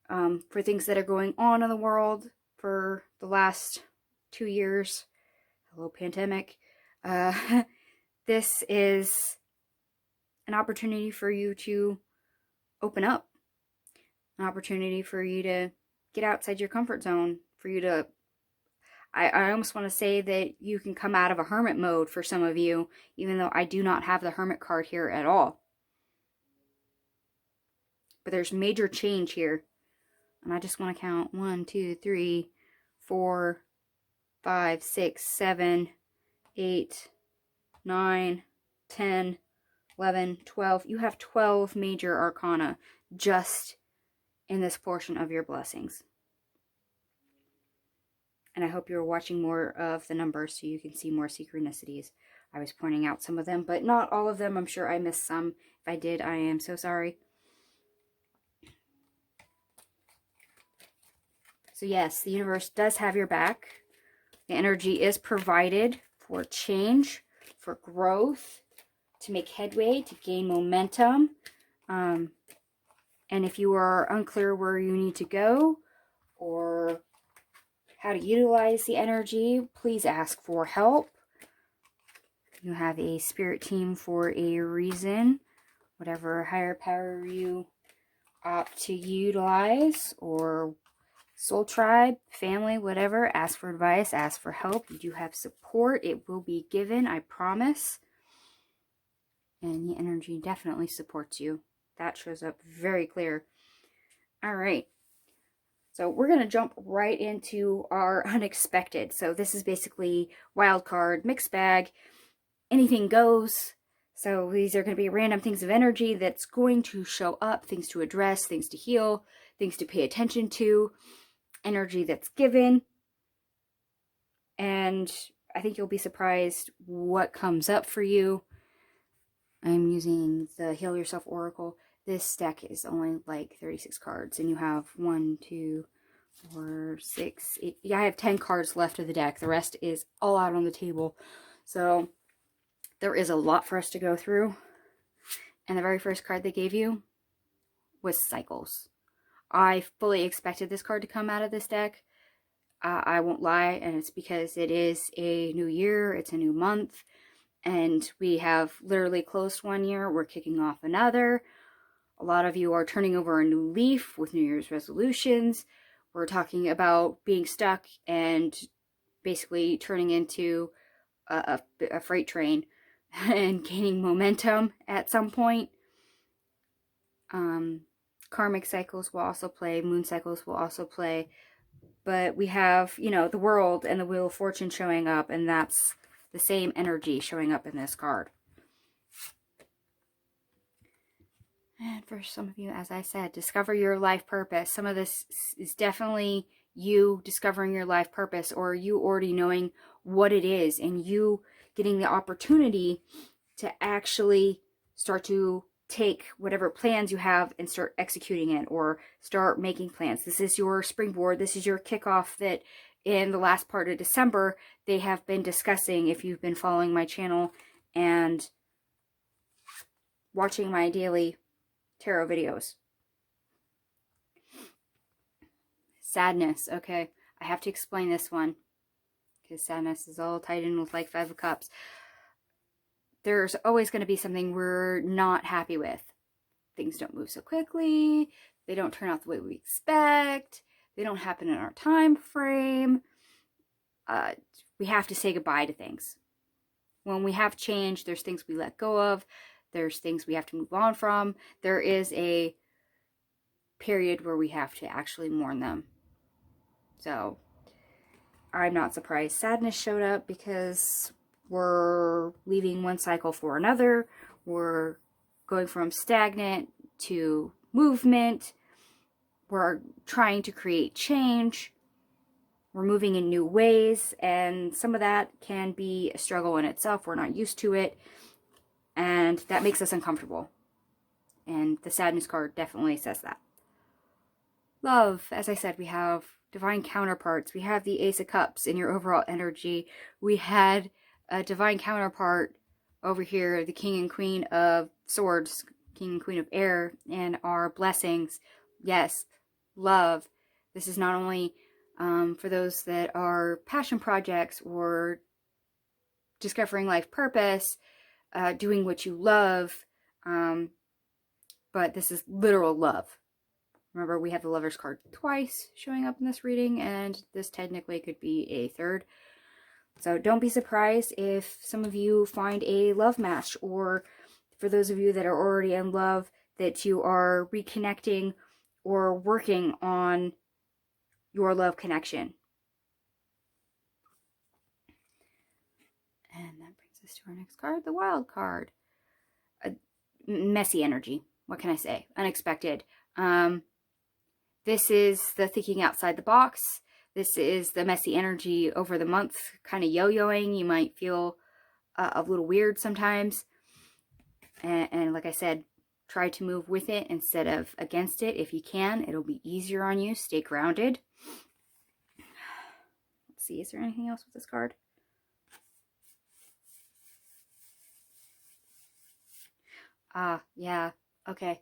for things that are going on in the world for the last 2 years, hello pandemic, this is an opportunity for you to open up, an opportunity for you to get outside your comfort zone, for you to, I almost want to say that you can come out of a hermit mode for some of you, even though I do not have the hermit card here at all. But there's major change here. And I just want to count 1, 2, 3, 4, 5, 6, 7, 8, 9, 10, 11, 12. You have 12 major arcana just in this portion of your blessings. And I hope you're watching more of the numbers so you can see more synchronicities. I was pointing out some of them, but not all of them. I'm sure I missed some. If I did, I am so sorry. So yes, the universe does have your back. The energy is provided for change, for growth, to make headway, to gain momentum. And if you are unclear where you need to go or how to utilize the energy, please ask for help. You have a spirit team for a reason. Whatever higher power you opt to utilize, or soul tribe, family, whatever, ask for advice, ask for help. You do have support. It will be given, I promise. And the energy definitely supports you. That shows up very clear. All right. So we're going to jump right into our unexpected. So this is basically wild card, mixed bag, anything goes. So these are going to be random things of energy that's going to show up, things to address, things to heal, things to pay attention to, energy that's given. And I think you'll be surprised what comes up for you. I'm using the Heal Yourself Oracle. This deck is only like 36 cards, and you have 1, 2, 4, 6, 8. Yeah, I have 10 cards left of the deck. The rest is all out on the table. So there is a lot for us to go through. And the very first card they gave you was Cycles. I fully expected this card to come out of this deck. I won't lie, and it's because it is a new year, it's a new month, and we have literally closed one year, we're kicking off another. A lot of you are turning over a new leaf with New Year's resolutions. We're talking about being stuck and basically turning into a freight train and gaining momentum at some point. Karmic cycles will also play, moon cycles will also play. But we have, you know, the world and the Wheel of Fortune showing up, and that's the same energy showing up in this card. And for some of you, as I said, discover your life purpose. Some of this is definitely you discovering your life purpose, or you already knowing what it is, and you getting the opportunity to actually start to take whatever plans you have and start executing it, or start making plans. This is your springboard. This is your kickoff that in the last part of December they have been discussing, if you've been following my channel and watching my daily tarot videos. Sadness. Okay, I have to explain this one because sadness is all tied in with like 5 of Cups. There's always going to be something we're not happy with. Things don't move so quickly. They don't turn out the way we expect. They don't happen in our time frame. We have to say goodbye to things. When we have change, there's things we let go of. There's things we have to move on from. There is a period where we have to actually mourn them. So I'm not surprised sadness showed up, because we're leaving one cycle for another. We're going from stagnant to movement. We're trying to create change. We're moving in new ways, and some of that can be a struggle in itself. We're not used to it, and that makes us uncomfortable. And the sadness card definitely says that. Love, as I said, we have divine counterparts. We have the Ace of Cups in your overall energy. We had a divine counterpart over here, the King and Queen of Swords, King and Queen of Air, and our blessings. Yes, love. This is not only for those that are passion projects or discovering life purpose, doing what you love, but this is literal love. Remember, we have the Lover's card twice showing up in this reading, and this technically could be a third. So don't be surprised if some of you find a love match, or for those of you that are already in love, that you are reconnecting or working on your love connection. And that brings us to our next card, the Wild card. Messy energy. What can I say? Unexpected. This is the thinking outside the box. This is the messy energy over the month, kind of yo-yoing. You might feel a little weird sometimes. And like I said, try to move with it instead of against it if you can. It'll be easier on you. Stay grounded. see. Is there anything else with this card? Yeah. Okay.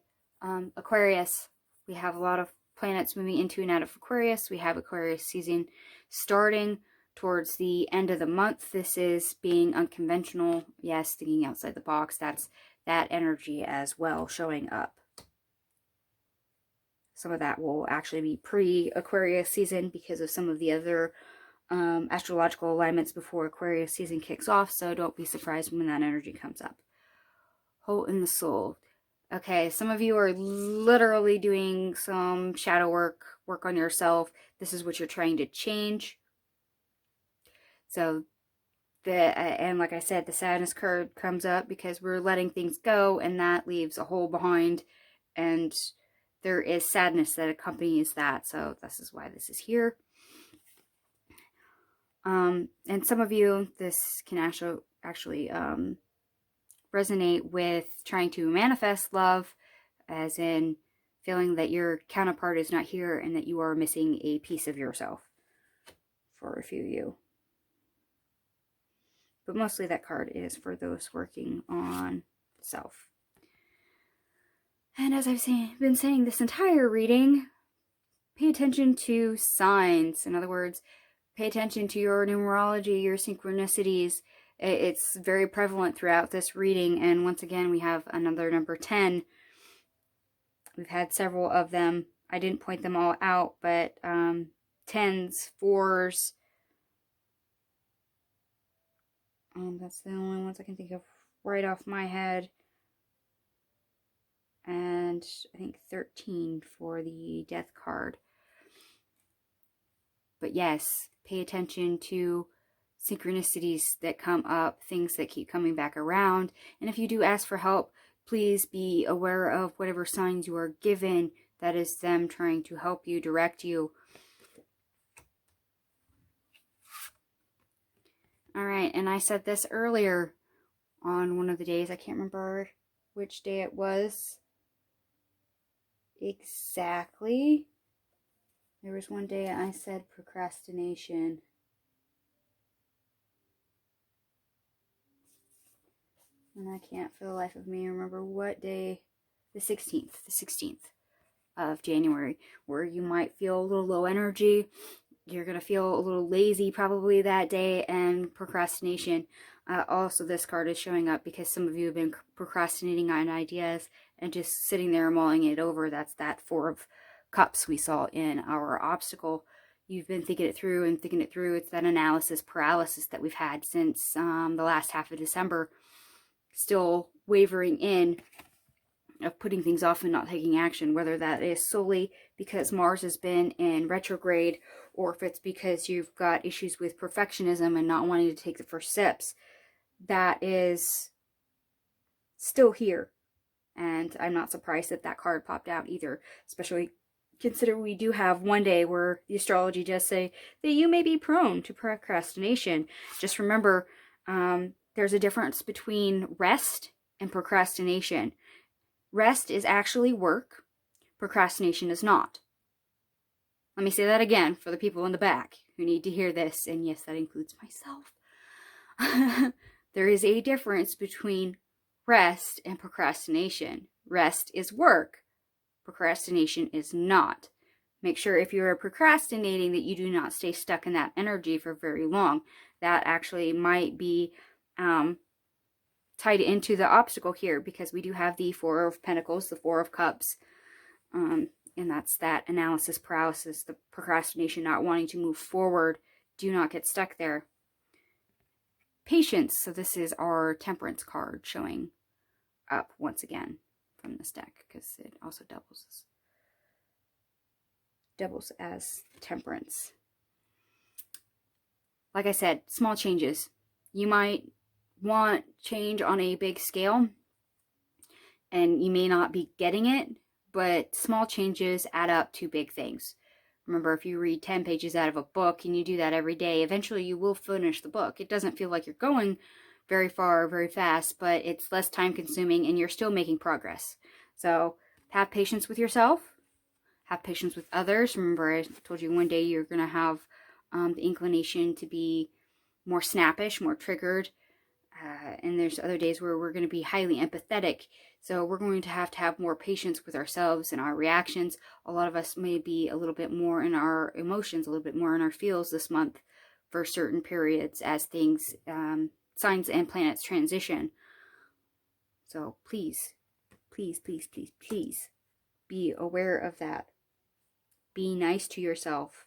Aquarius. We have a lot of planets moving into and out of Aquarius. We have Aquarius season starting towards the end of the month. This is being unconventional. Yes, thinking outside the box. That's that energy as well showing up. Some of that will actually be pre-Aquarius season because of some of the other astrological alignments before Aquarius season kicks off. So don't be surprised when that energy comes up. Hole in the soul. Okay, some of you are literally doing some shadow work on yourself. This is what you're trying to change. So, and like I said, the sadness card comes up because we're letting things go, and that leaves a hole behind, and there is sadness that accompanies that. So this is why this is here. And some of you, this can actually resonate with trying to manifest love, as in feeling that your counterpart is not here and that you are missing a piece of yourself for a few of you. But mostly that card is for those working on self. And as I've been saying this entire reading, pay attention to signs. In other words, pay attention to your numerology, your synchronicities. It's very prevalent throughout this reading. And once again, we have another number 10. We've had several of them. I didn't point them all out, but 10s, 4s. That's the only ones I can think of right off my head. And I think 13 for the death card. But yes, pay attention to synchronicities that come up, things that keep coming back around. And if you do ask for help, please be aware of whatever signs you are given. That is them trying to help you, direct you. All right, and I said this earlier on one of the days. I can't remember which day it was exactly. There was one day I said procrastination. And I can't for the life of me remember what day. The 16th of January, where you might feel a little low energy. You're going to feel a little lazy probably that day, and procrastination. Also, this card is showing up because some of you have been procrastinating on ideas and just sitting there mulling it over. That's that 4 of Cups we saw in our obstacle. You've been thinking it through and thinking it through. It's that analysis paralysis that we've had since the last half of December. Still wavering in of putting things off and not taking action, whether that is solely because Mars has been in retrograde, or if it's because you've got issues with perfectionism and not wanting to take the first steps. That is still here, and I'm not surprised that that card popped out either, especially consider we do have one day where the astrology does say that you may be prone to procrastination. Just remember, there's a difference between rest and procrastination. Rest is actually work. Procrastination is not. Let me say that again for the people in the back who need to hear this, and yes, that includes myself. There is a difference between rest and procrastination. Rest is work. Procrastination is not. Make sure if you are procrastinating that you do not stay stuck in that energy for very long. That actually might be tied into the obstacle here, because we do have the 4 of Pentacles, the 4 of Cups, and that's that analysis paralysis, the procrastination, not wanting to move forward. Do not get stuck there. Patience. So this is our Temperance card showing up once again from this deck, because it also doubles as Temperance. Like I said, small changes. You might want change on a big scale, and you may not be getting it, but small changes add up to big things. Remember, if you read 10 pages out of a book and you do that every day, eventually you will finish the book. It doesn't feel like you're going very far, very fast, but it's less time consuming and you're still making progress. So have patience with yourself. Have patience with others. Remember, I told you one day you're going to have the inclination to be more snappish, more triggered. And there's other days where we're going to be highly empathetic. So we're going to have more patience with ourselves and our reactions. A lot of us may be a little bit more in our emotions, a little bit more in our feels this month for certain periods as things, signs and planets transition. So please, please, please, please, please be aware of that. Be nice to yourself.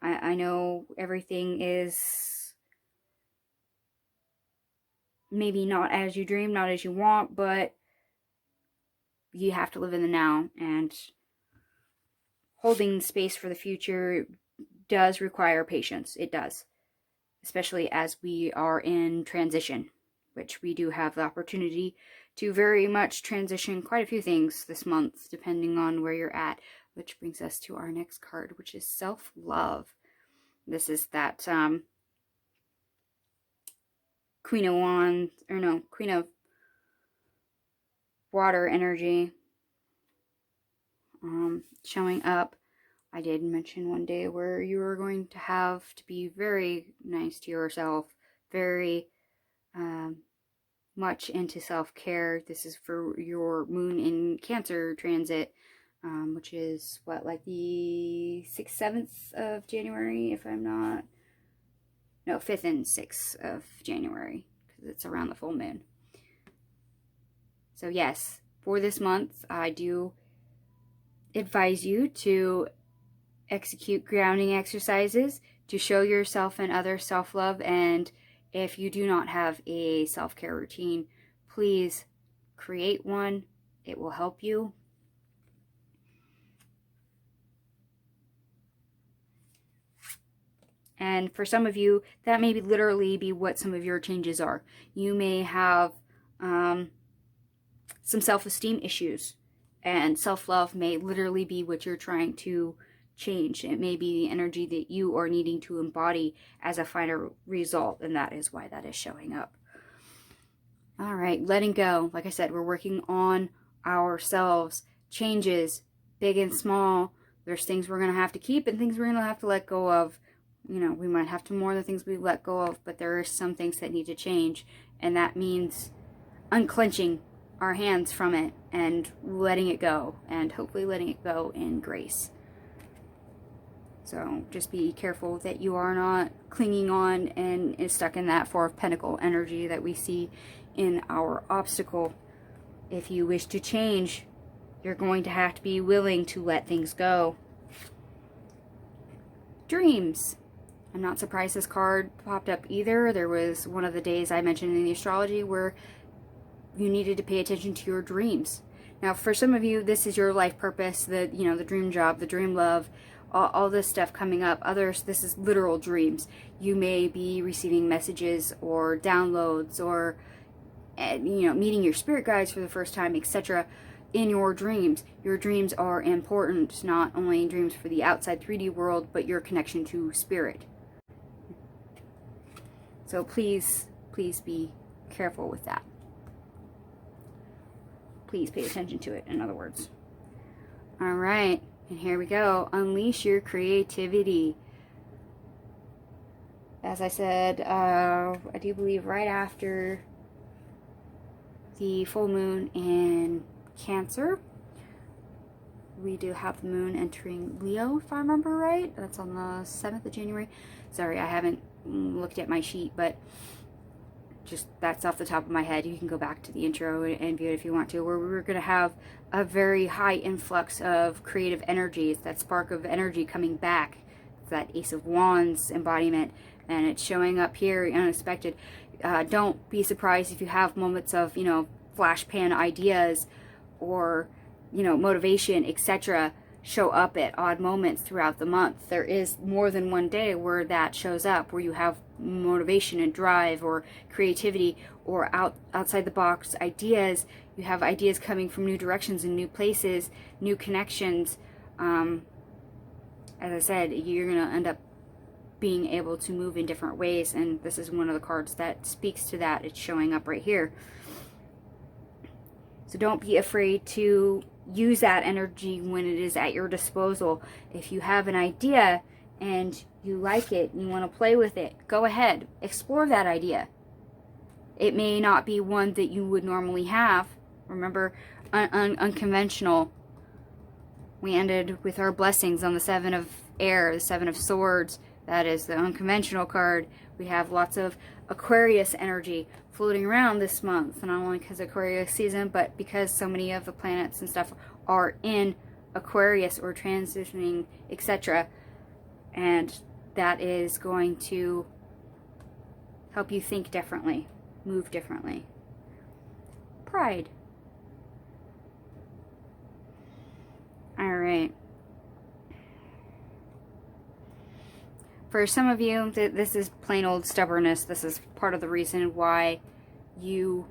I know everything is maybe not as you dream, not as you want, but you have to live in the now, and holding space for the future does require patience. It does, especially as we are in transition, which we do have the opportunity to very much transition quite a few things this month, depending on where you're at, which brings us to our next card, which is self-love. This is that Queen of Wands, or no, Queen of Water energy showing up. I did mention one day where you are going to have to be very nice to yourself, very much into self-care. This is for your moon in Cancer transit, which is what, like the 6th, 7th of January, if I'm not, no, 5th and 6th of January, because it's around the full moon. So yes, for this month, I do advise you to execute grounding exercises to show yourself and others self-love. And if you do not have a self-care routine, please create one. It will help you. And for some of you, that may literally be what some of your changes are. You may have some self-esteem issues, and self-love may literally be what you're trying to change. It may be the energy that you are needing to embody as a final result, and that is why that is showing up. All right, letting go. Like I said, we're working on ourselves. Changes, big and small. There's things we're going to have to keep and things we're going to have to let go of. You know, we might have to mourn the things we let go of, but there are some things that need to change, and that means unclenching our hands from it and letting it go, and hopefully letting it go in grace. So just be careful that you are not clinging on and is stuck in that Four of Pentacles energy that we see in our obstacle. If you wish to change, you're going to have to be willing to let things go. Dreams. I'm not surprised this card popped up either. There was one of the days I mentioned in the astrology where you needed to pay attention to your dreams. Now, for some of you, this is your life purpose, the dream job, the dream love, all this stuff coming up. Others, this is literal dreams. You may be receiving messages or downloads or, meeting your spirit guides for the first time, etc. in your dreams. Your dreams are important, not only dreams for the outside 3D world, but your connection to spirit. So please, please be careful with that. Please pay attention to it, in other words. All right, and here we go. Unleash your creativity. As I said, I do believe right after the full moon in Cancer, we do have the moon entering Leo, if I remember right. That's on the 7th of January. Sorry, I haven't looked at my sheet, but just that's off the top of my head. You can go back to the intro and view it if you want to, where we're going to have a very high influx of creative energy. It's that spark of energy coming back. It's that Ace of Wands embodiment, and it's showing up here unexpected. Don't be surprised if you have moments of, flash pan ideas or, motivation, etc. show up at odd moments throughout the month. There is more than one day where that shows up, where you have motivation and drive or creativity or outside the box ideas. You have ideas coming from new directions and new places, new connections. As I said, you're going to end up being able to move in different ways, and this is one of the cards that speaks to that. It's showing up right here. So don't be afraid to use that energy when it is at your disposal. If you have an idea and you like it, and you want to play with it, go ahead, explore that idea. It may not be one that you would normally have. Remember, unconventional. We ended with our blessings on the 7 of Air, the 7 of Swords. That is the unconventional card. We have lots of Aquarius energy floating around this month, not only because Aquarius season, but because so many of the planets and stuff are in Aquarius or transitioning, etc. And that is going to help you think differently, move differently. Pride. All right. For some of you, this is plain old stubbornness. This is part of the reason why you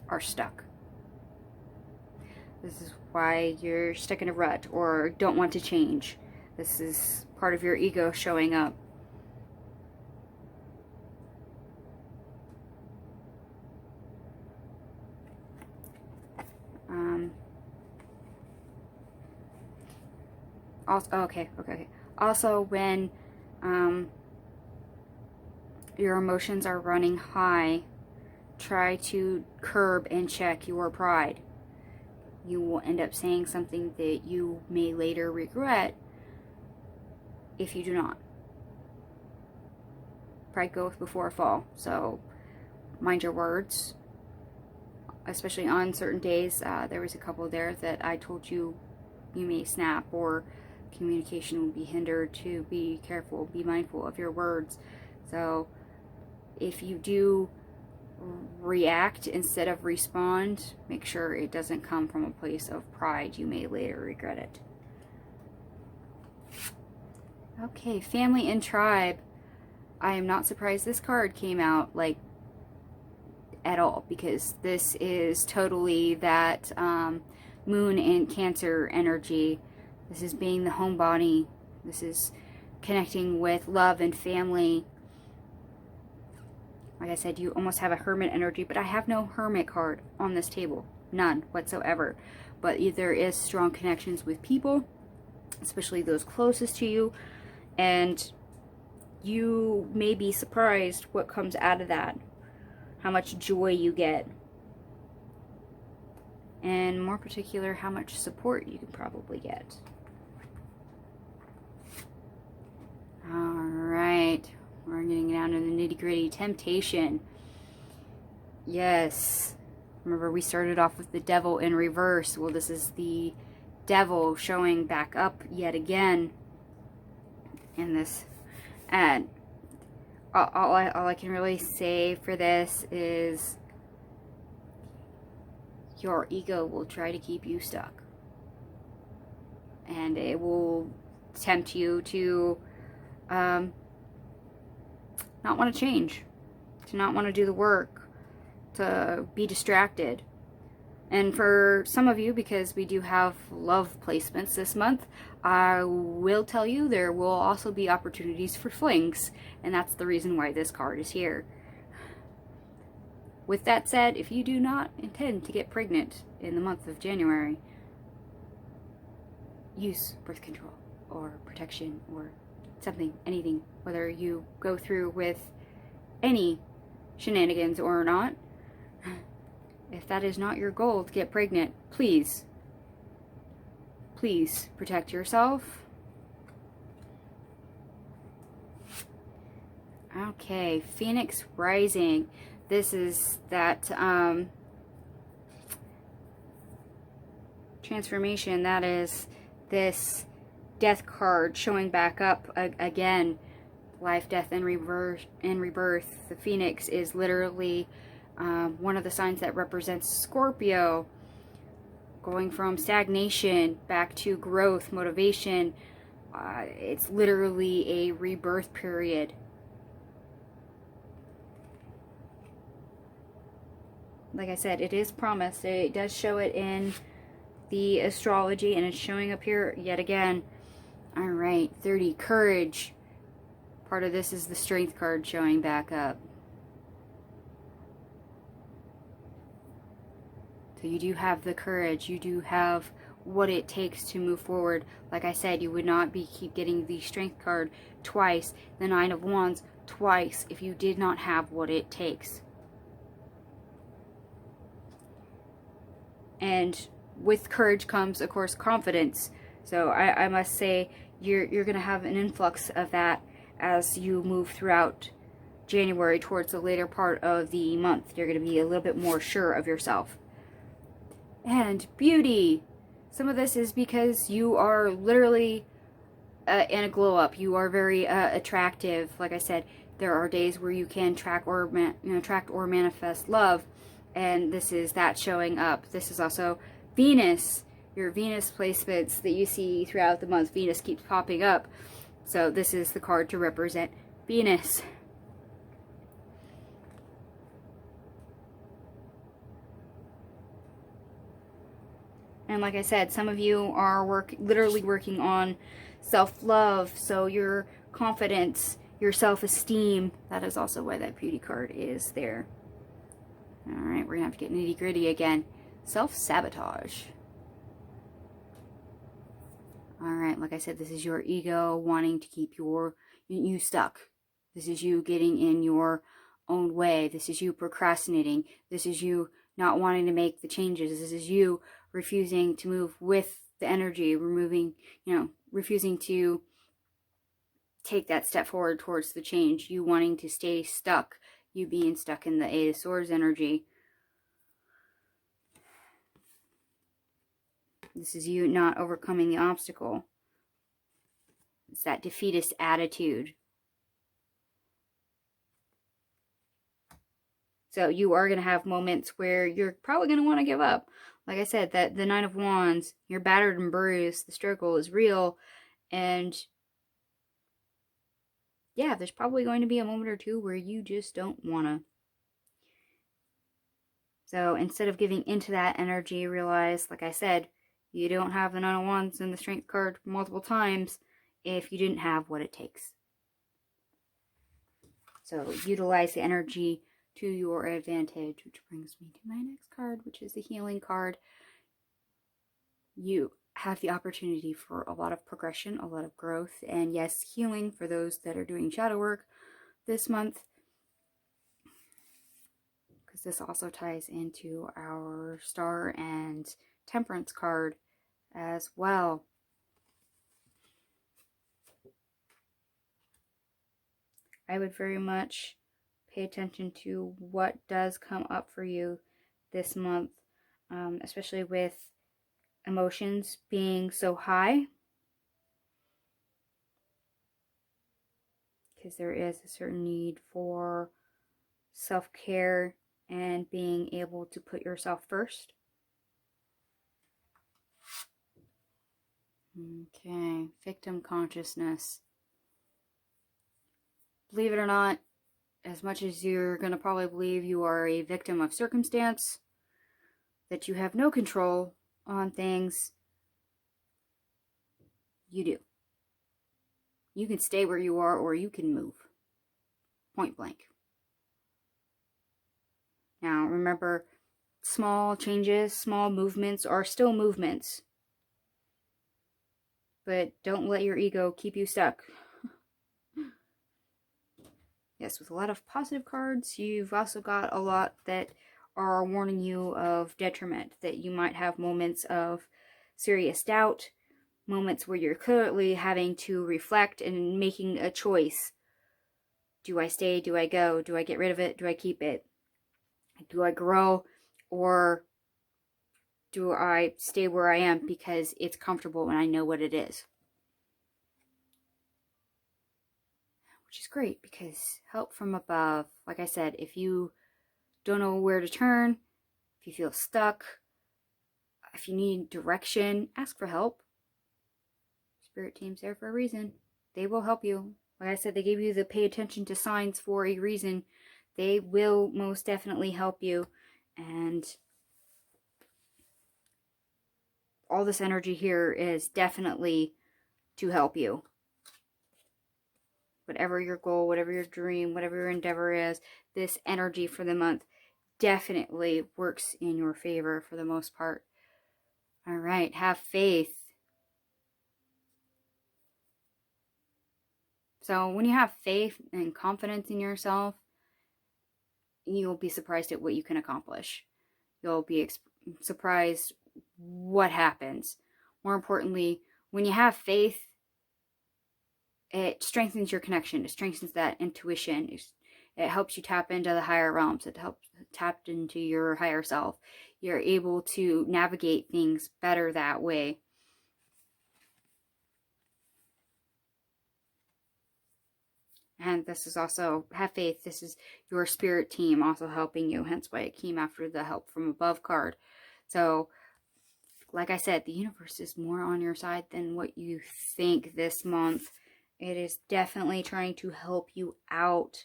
are stuck. This is why you're stuck in a rut or don't want to change. This is part of your ego showing up. Okay. Also, when your emotions are running high, try to curb and check your pride. You will end up saying something that you may later regret if you do not. Pride goeth before a fall, so mind your words, especially on certain days. There was a couple there that I told you may snap or communication will be hindered, to be careful, be mindful of your words. So if you do react instead of respond, make sure it doesn't come from a place of pride. You may later regret it. Okay, family and tribe. I am not surprised this card came out, like, at all, because this is totally that moon and Cancer energy. This is being the homebody. This is connecting with love and family. Like I said, you almost have a hermit energy, but I have no hermit card on this table. None whatsoever. But there is strong connections with people, especially those closest to you. And you may be surprised what comes out of that. How much joy you get. And more particular, how much support you can probably get. Alright. We're getting down to the nitty-gritty. Temptation. Yes. Remember, we started off with the devil in reverse. Well, this is the devil showing back up yet again in this. And all I can really say for this is your ego will try to keep you stuck. And it will tempt you to not want to change, to not want to do the work, to be distracted. And for some of you, because we do have love placements this month, I will tell you there will also be opportunities for flings, and that's the reason why this card is here. With that said, if you do not intend to get pregnant in the month of January, use birth control or protection or something, anything, whether you go through with any shenanigans or not. If that is not your goal to get pregnant, please protect yourself. Okay, Phoenix Rising. This is that transformation. That is this death card showing back up again. Life, death, and rebirth. The Phoenix is literally one of the signs that represents Scorpio, going from stagnation back to growth, motivation. It's literally a rebirth period. Like I said, it is promised. It does show it in the astrology, and it's showing up here yet again. Alright, 30, courage. Part of this is the strength card showing back up. So you do have the courage, you do have what it takes to move forward. Like I said, you would not keep getting the Strength card twice, the Nine of Wands twice, if you did not have what it takes. And with courage comes, of course, confidence. So I must say, you're going to have an influx of that as you move throughout January towards the later part of the month. You're going to be a little bit more sure of yourself. And beauty. Some of this is because you are literally in a glow up. You are very attractive. Like I said, there are days where you can attract or manifest love, and this is that showing up. This is also Venus. Your Venus placements that you see throughout the month. Venus keeps popping up, so this is the card to represent Venus. And like I said, some of you are literally working on self-love, so your confidence, your self-esteem, that is also why that beauty card is there. Alright, we're going to have to get nitty-gritty again. Self-sabotage. Alright, like I said, this is your ego wanting to keep you stuck. This is you getting in your own way. This is you procrastinating. This is you not wanting to make the changes. This is you refusing to move with the energy, refusing to take that step forward towards the change. You wanting to stay stuck. You being stuck in the Eight of Swords energy. This is you not overcoming the obstacle. It's that defeatist attitude. So you are going to have moments where you're probably going to want to give up. Like I said, that the Nine of Wands, you're battered and bruised, the struggle is real, and yeah, there's probably going to be a moment or two where you just don't want to. So instead of giving into that energy, realize, like I said, you don't have the Nine of Wands and the Strength card multiple times if you didn't have what it takes. So utilize the energy to your advantage, which brings me to my next card, which is the Healing card. You have the opportunity for a lot of progression, a lot of growth, and yes, healing for those that are doing shadow work this month, because this also ties into our Star and Temperance card as well. I would very much pay attention to what does come up for you this month, especially with emotions being so high, because there is a certain need for self-care and being able to put yourself first. Okay, victim consciousness. Believe it or not, as much as you're going to probably believe you are a victim of circumstance, that you have no control on things, you do. You can stay where you are or you can move. Point blank. Now, remember, small changes, small movements are still movements. But don't let your ego keep you stuck. Yes, with a lot of positive cards, you've also got a lot that are warning you of detriment, that you might have moments of serious doubt, moments where you're clearly having to reflect and making a choice. Do I stay? Do I go? Do I get rid of it? Do I keep it? Do I grow? Or do I stay where I am because it's comfortable and I know what it is? Which is great, because help from above, like I said, if you don't know where to turn, if you feel stuck, if you need direction, ask for help. Spirit team's there for a reason. They will help you. Like I said, they gave you the pay attention to signs for a reason. They will most definitely help you. And all this energy here is definitely to help you. Whatever your goal, whatever your dream, whatever your endeavor is, this energy for the month definitely works in your favor for the most part. All right, have faith. So when you have faith and confidence in yourself, you'll be surprised at what you can accomplish. You'll be surprised what happens. More importantly, when you have faith, it strengthens your connection. It strengthens that intuition. It helps you tap into the higher realms. It helps tap into your higher self. You're able to navigate things better that way. And this is also, have faith, this is your spirit team also helping you, hence why it came after the help from above card. So, like I said, the universe is more on your side than what you think this month. It is definitely trying to help you out.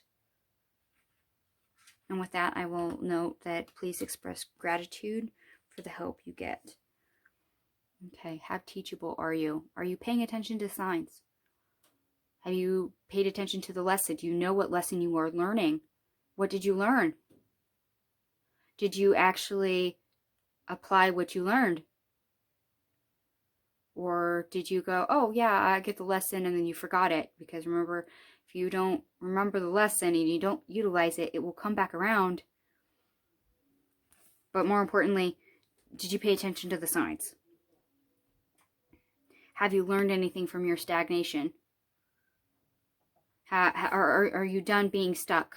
And with that, I will note that please express gratitude for the help you get. Okay, how teachable are you? Are you paying attention to signs? Have you paid attention to the lesson? Do you know what lesson you are learning? What did you learn? Did you actually apply what you learned? Or did you go, oh yeah, I get the lesson, and then you forgot it? Because remember, if you don't remember the lesson and you don't utilize it, it will come back around. But more importantly, did you pay attention to the signs? Have you learned anything from your stagnation? Are you done being stuck?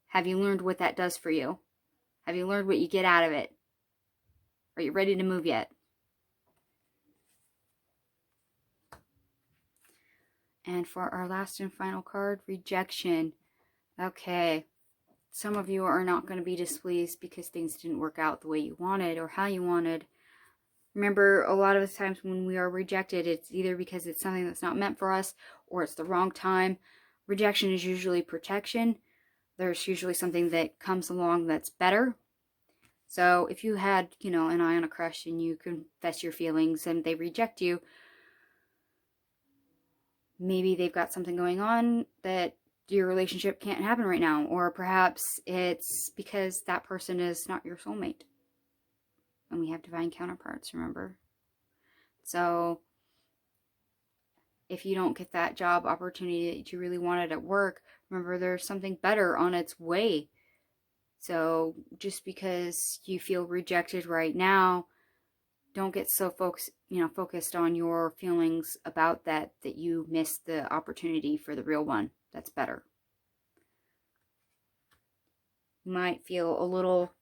Have you learned what that does for you? Have you learned what you get out of it? Are you ready to move yet? And for our last and final card, rejection. Okay. Some of you are not going to be displeased because things didn't work out the way you wanted or how you wanted. Remember, a lot of the times when we are rejected, it's either because it's something that's not meant for us or it's the wrong time. Rejection is usually protection. There's usually something that comes along that's better. So if you had, an eye on a crush and you confess your feelings and they reject you, maybe they've got something going on that your relationship can't happen right now. Or perhaps it's because that person is not your soulmate. And we have divine counterparts, remember? So if you don't get that job opportunity that you really wanted at work, remember there's something better on its way. So just because you feel rejected right now, don't get so focused on your feelings about that you missed the opportunity for the real one that's better. You might feel a little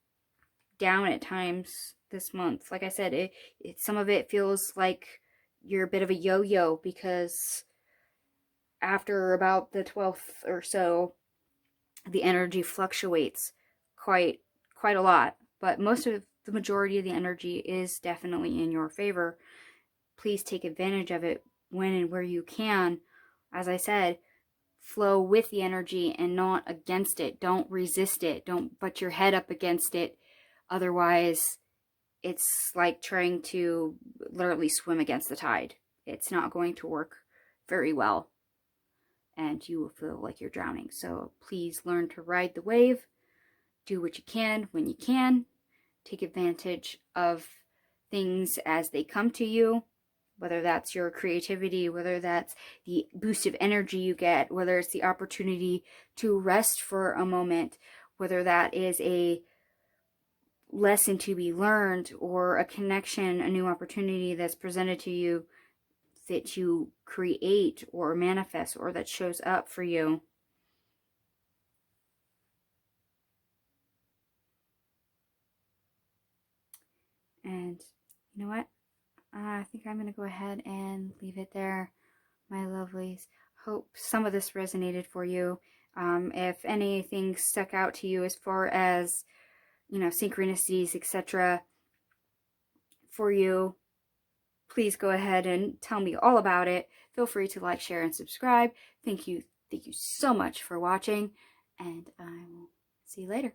down at times this month. Like I said, some of it feels like you're a bit of a yo-yo because after about the 12th or so, the energy fluctuates quite a lot. But the majority of the energy is definitely in your favor. Please take advantage of it when and where you can. As I said, flow with the energy and not against it. Don't resist it. Don't butt your head up against it. Otherwise, it's like trying to literally swim against the tide. It's not going to work very well. And you will feel like you're drowning. So please learn to ride the wave. Do what you can when you can. Take advantage of things as they come to you. Whether that's your creativity, whether that's the boost of energy you get, whether it's the opportunity to rest for a moment, whether that is a lesson to be learned or a connection, a new opportunity that's presented to you that you create or manifest or that shows up for you. And you know what? I think I'm going to go ahead and leave it there, my lovelies. Hope some of this resonated for you. If anything stuck out to you as far as, synchronicities, etc. for you, please go ahead and tell me all about it. Feel free to like, share, and subscribe. Thank you so much for watching, and I will see you later.